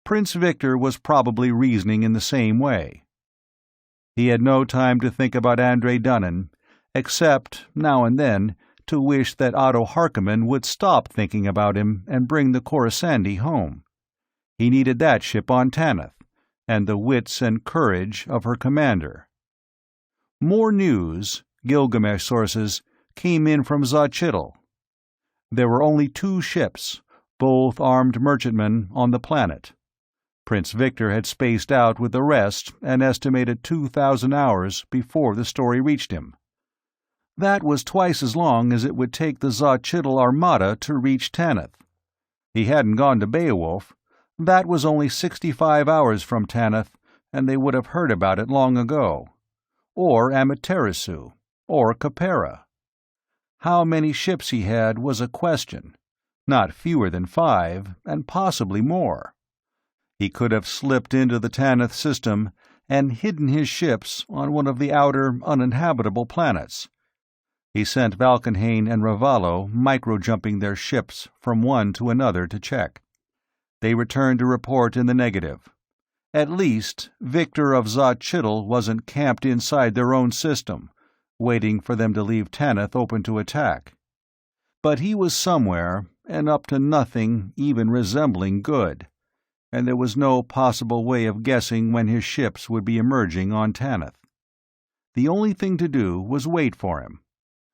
Prince Victor was probably reasoning in the same way. He had no time to think about Andre Dunnan, except, now and then, to wish that Otto Harkonnen would stop thinking about him and bring the Coruscant home. He needed that ship on Tanith, and the wits and courage of her commander. More news, Gilgamesh sources, came in from Xochitl. There were only 2 ships, both armed merchantmen, on the planet. Prince Victor had spaced out with the rest an estimated 2,000 hours before the story reached him. That was twice as long as it would take the Xochitl Armada to reach Tanith. He hadn't gone to Beowulf. That was only 65 hours from Tanith, and they would have heard about it long ago. Or Amaterasu, or Capera. How many ships he had was a question. Not fewer than 5, and possibly more. He could have slipped into the Tanith system and hidden his ships on one of the outer, uninhabitable planets. He sent Valkenhayn and Ravallo micro-jumping their ships from one to another to check. They returned to report in the negative. At least, Victor of Xochitl wasn't camped inside their own system, waiting for them to leave Tanith open to attack. But he was somewhere, and up to nothing even resembling good, and there was no possible way of guessing when his ships would be emerging on Tanith. The only thing to do was wait for him.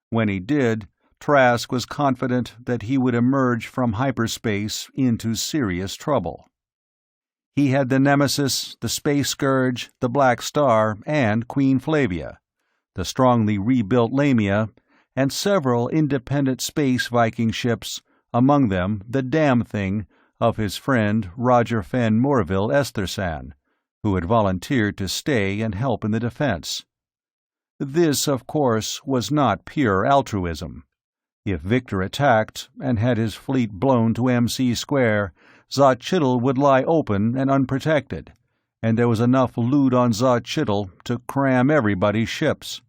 When he did, Trask was confident that he would emerge from hyperspace into serious trouble. He had the Nemesis, the Space Scourge, the Black Star, and Queen Flavia, the strongly rebuilt Lamia, and several independent Space Viking ships, among them the Damn Thing of his friend Roger Fenn Morville Estersan, who had volunteered to stay and help in the defense. This, of course, was not pure altruism. If Victor attacked and had his fleet blown to MC², Xochitl would lie open and unprotected, and there was enough loot on Xochitl to cram everybody's ships.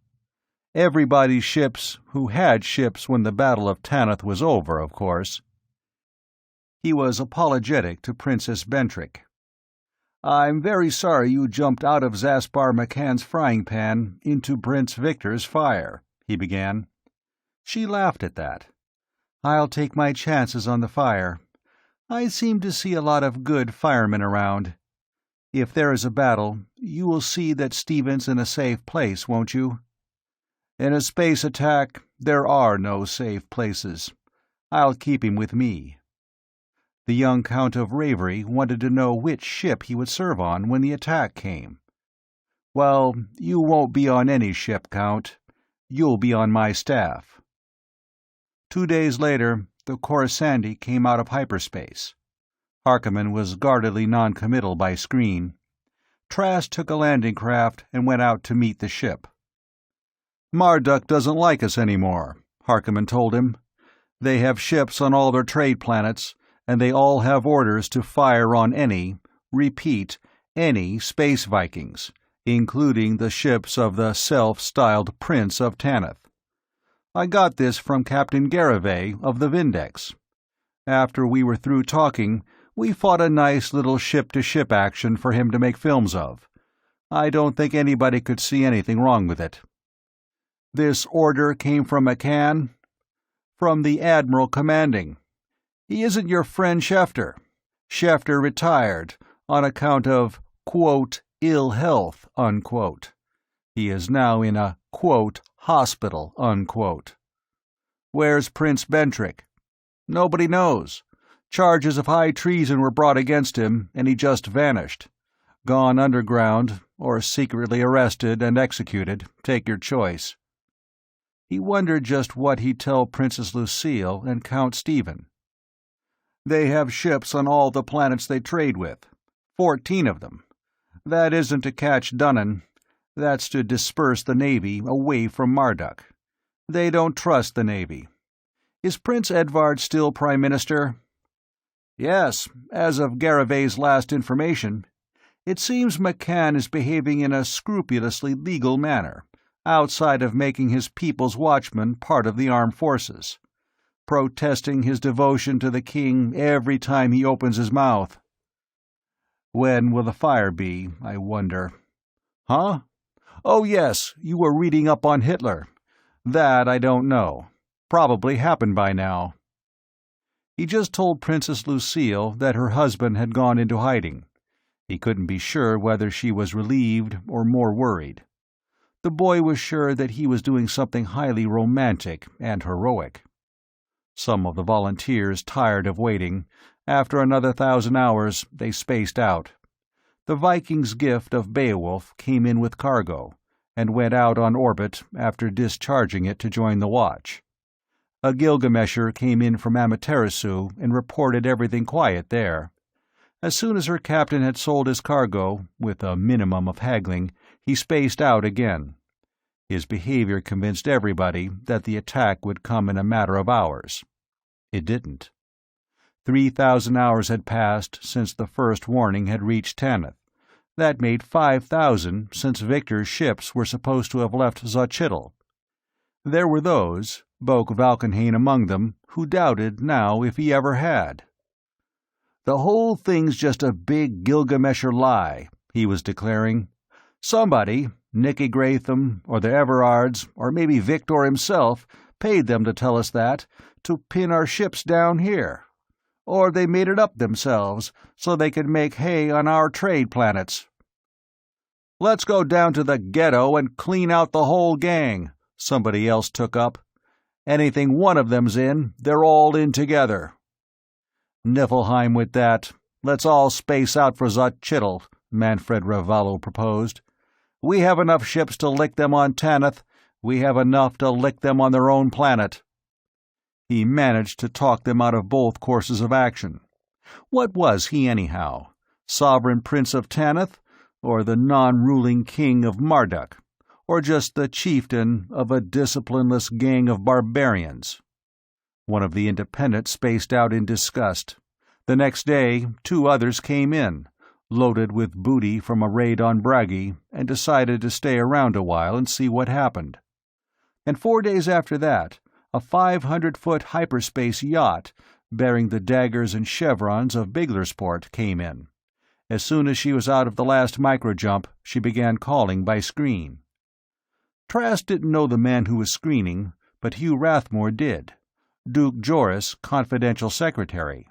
Everybody's ships who had ships when the Battle of Tanith was over, of course. He was apologetic to Princess Bentrick. "I'm very sorry you jumped out of Zaspar McCann's frying pan into Prince Victor's fire," he began. She laughed at that. "I'll take my chances on the fire. I seem to see a lot of good firemen around. If there is a battle, you will see that Stephen's in a safe place, won't you?" "In a space attack, there are no safe places. I'll keep him with me." The young Count of Ravery wanted to know which ship he would serve on when the attack came. "Well, you won't be on any ship, Count. You'll be on my staff." 2 days later, the Coruscant came out of hyperspace. Harkonnen was guardedly non-committal by screen. Trask took a landing craft and went out to meet the ship. "Marduk doesn't like us anymore," Harkonnen told him. "They have ships on all their trade planets, and they all have orders to fire on any, repeat, any Space Vikings, including the ships of the self-styled Prince of Tanith. I got this from Captain Garavay of the Vindex. After we were through talking, we fought a nice little ship-to-ship action for him to make films of. I don't think anybody could see anything wrong with it." "This order came from McCann?" "From the Admiral commanding. He isn't your friend Schefter. Schefter retired, on account of, quote, ill health, unquote. He is now in a, quote, hospital, unquote. Where's Prince Bentrick? Nobody knows. Charges of high treason were brought against him, and he just vanished. Gone underground, or secretly arrested and executed, take your choice. He wondered just what he'd tell Princess Lucille and Count Stephen. They have ships on all the planets they trade with. 14 of them. That isn't to catch Dunnan. That's to disperse the Navy away from Marduk. They don't trust the Navy. Is Prince Edvard still Prime Minister? Yes, as of Garavay's last information. It seems McCann is behaving in a scrupulously legal manner, outside of making his people's watchman part of the armed forces, protesting his devotion to the king every time he opens his mouth. When will the fire be, I wonder? Huh? Oh yes, you were reading up on Hitler. That I don't know. Probably happened by now. He just told Princess Lucille that her husband had gone into hiding. He couldn't be sure whether she was relieved or more worried. The boy was sure that he was doing something highly romantic and heroic. Some of the volunteers tired of waiting. After another 1,000 hours, they spaced out. The Viking's gift of Beowulf came in with cargo, and went out on orbit after discharging it to join the watch. A Gilgamesher came in from Amaterasu and reported everything quiet there. As soon as her captain had sold his cargo, with a minimum of haggling, he spaced out again. His behavior convinced everybody that the attack would come in a matter of hours. It didn't. 3,000 hours had passed since the first warning had reached Tanith. That made 5,000 since Victor's ships were supposed to have left Xochitl. There were those, Boak Valkenhayn among them, who doubted now if he ever had. "The whole thing's just a big Gilgamesher lie," he was declaring. "Somebody, Nicky Gratham, or the Everards, or maybe Victor himself, paid them to tell us that, to pin our ships down here. Or they made it up themselves, so they could make hay on our trade planets." "Let's go down to the ghetto and clean out the whole gang," somebody else took up. "Anything one of them's in, they're all in together." "Niflheim with that. Let's all space out for Xochitl," Manfred Ravallo proposed. "We have enough ships to lick them on Tanith. We have enough to lick them on their own planet." He managed to talk them out of both courses of action. What was he, anyhow? Sovereign Prince of Tanith, or the non-ruling king of Marduk, or just the chieftain of a disciplineless gang of barbarians? One of the independents spaced out in disgust. The next day, 2 others came in, loaded with booty from a raid on Bragi, and decided to stay around a while and see what happened. And 4 days after that, a 500-foot hyperspace yacht bearing the daggers and chevrons of Biglersport came in. As soon as she was out of the last microjump, she began calling by screen. Trask didn't know the man who was screening, but Hugh Rathmore did. Duke Joris, confidential secretary.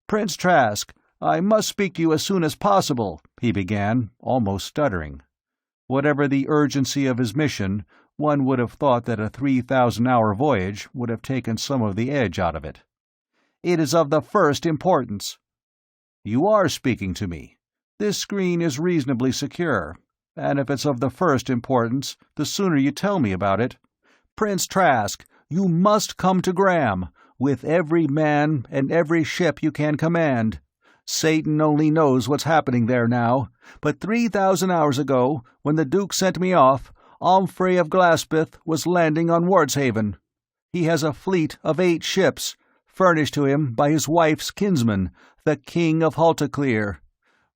"Prince Trask, I must speak to you as soon as possible," he began, almost stuttering. Whatever the urgency of his mission, one would have thought that a 3,000-hour voyage would have taken some of the edge out of it. "It is of the first importance." "You are speaking to me. This screen is reasonably secure, and if it's of the first importance, the sooner you tell me about it. Prince Trask, you must come to Graham, with every man and every ship you can command. Satan only knows what's happening there now, but 3,000 hours ago, when the Duke sent me off, Omfrey of Glaspeth was landing on Wardshaven. He has a fleet of 8 ships, furnished to him by his wife's kinsman, the King of Haltaclear.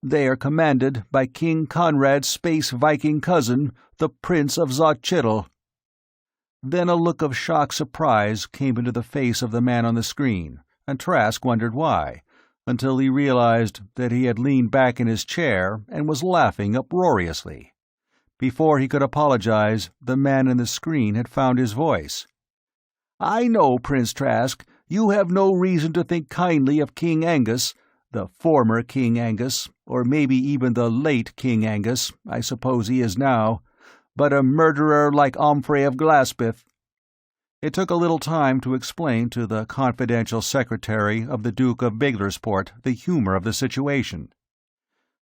They are commanded by King Conrad's Space Viking cousin, the Prince of Xochitl." Then a look of shocked surprise came into the face of the man on the screen, and Trask wondered why, until he realized that he had leaned back in his chair and was laughing uproariously. Before he could apologize, the man in the screen had found his voice. "I know, Prince Trask, you have no reason to think kindly of King Angus, The former King Angus, or maybe even the late King Angus, I suppose he is now, but a murderer like Omfrey of Glaspith. It took a little time to explain to the confidential secretary of the Duke of Biglersport the humor of the situation.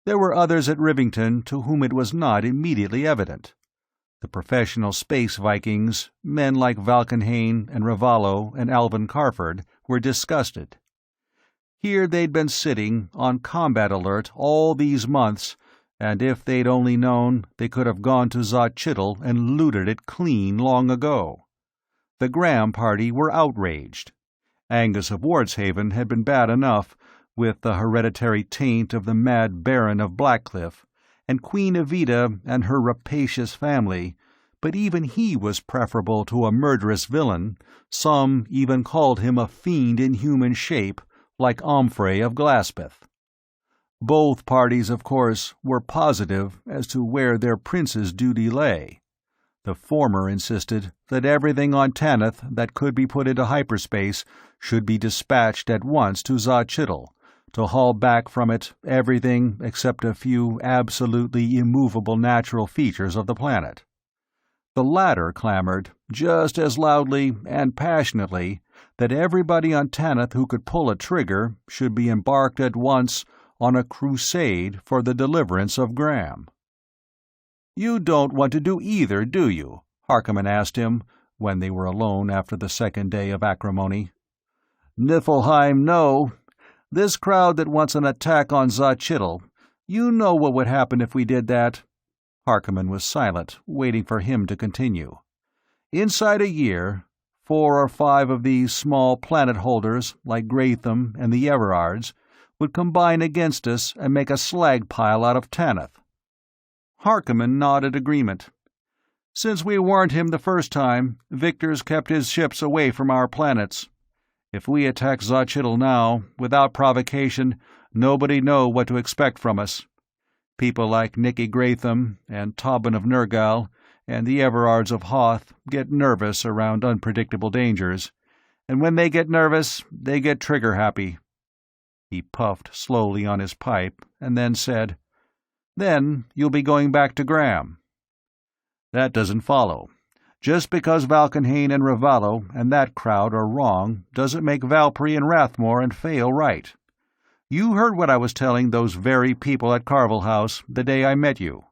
There were others at Rivington to whom it was not immediately evident. The professional Space Vikings, men like Valkenhayn and Ravallo and Alvin Carford, were disgusted. Here they'd been sitting, on combat alert, all these months, and if they'd only known, they could have gone to Zot-Chittle and looted it clean long ago. The Graham party were outraged. Angus of Wardshaven had been bad enough, with the hereditary taint of the mad Baron of Blackcliff, and Queen Evita and her rapacious family, but even he was preferable to a murderous villain. Some even called him a fiend in human shape, like Omfrey of Glaspith. Both parties, of course, were positive as to where their prince's duty lay. The former insisted that everything on Tanith that could be put into hyperspace should be dispatched at once to Zot-Chittle, to haul back from it everything except a few absolutely immovable natural features of the planet. The latter clamored, just as loudly and passionately, that everybody on Tanith who could pull a trigger should be embarked at once on a crusade for the deliverance of Graham. "You don't want to do either, do you?" Harkonnen asked him, when they were alone after the second day of acrimony. "Niflheim, no. This crowd that wants an attack on Zot-Chittle, you know what would happen if we did that." Harkonnen was silent, waiting for him to continue. "Inside a year, 4 or 5 of these small planet-holders, like Gratham and the Everards, would combine against us and make a slag pile out of Tanith." Harkonnen nodded agreement. "Since we warned him the first time, Victor's kept his ships away from our planets. If we attack Zot-Chittle now, without provocation, nobody'd know what to expect from us. People like Nicky Gratham and Tobin of Nergal and the Everards of Hoth get nervous around unpredictable dangers, and when they get nervous, they get trigger-happy." He puffed slowly on his pipe, and then said, "Then you'll be going back to Graham." "That doesn't follow. Just because Valkenhayn and Ravallo and that crowd are wrong doesn't make Valkyrie and Rathmore and Fail right. You heard what I was telling those very people at Carvel House the day I met you,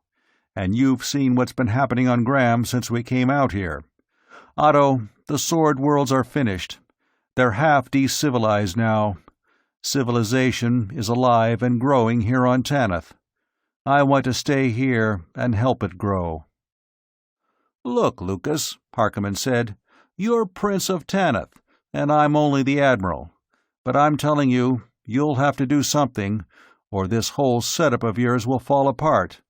and you've seen what's been happening on Graham since we came out here. Otto, the Sword Worlds are finished. They're half decivilized now. Civilization is alive and growing here on Tanith. I want to stay here and help it grow." "Look, Lucas," Harkonnen said, "you're Prince of Tanith, and I'm only the Admiral. But I'm telling you, you'll have to do something, or this whole setup of yours will fall apart.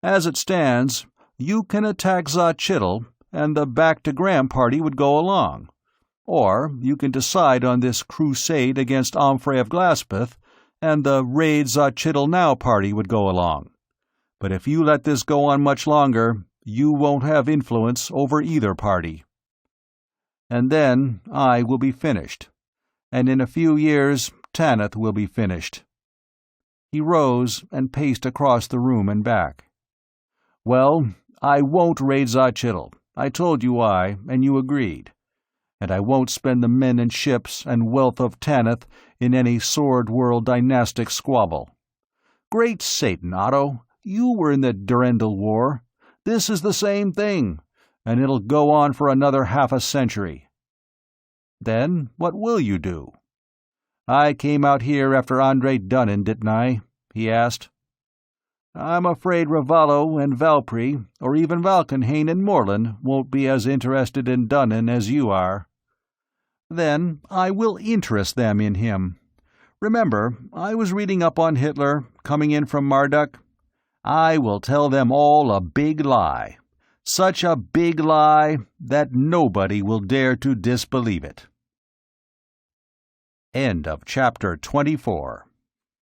As it stands, you can attack Zot-Chittle, and the Back to Graham party would go along. Or you can decide on this crusade against Omfrey of Glaspith, and the Raid Zot-Chittle Now party would go along. But if you let this go on much longer, you won't have influence over either party. And then I will be finished. And in a few years, Tanith will be finished." He rose and paced across the room and back. "Well, I won't raid Zot-Chittle. I told you why, and you agreed. And I won't spend the men and ships and wealth of Tanith in any Sword World dynastic squabble. Great Satan, Otto, you were in the Durendal War. This is the same thing, and it'll go on for another half a century." "Then what will you do?" "I came out here after Andre Dunnan, didn't I?" he asked. "I'm afraid Ravallo and Valpry, or even Valkenhayn and Morlund, won't be as interested in Dunnan as you are." "Then I will interest them in him. Remember, I was reading up on Hitler, coming in from Marduk. I will tell them all a big lie. Such a big lie that nobody will dare to disbelieve it." End of Chapter 24.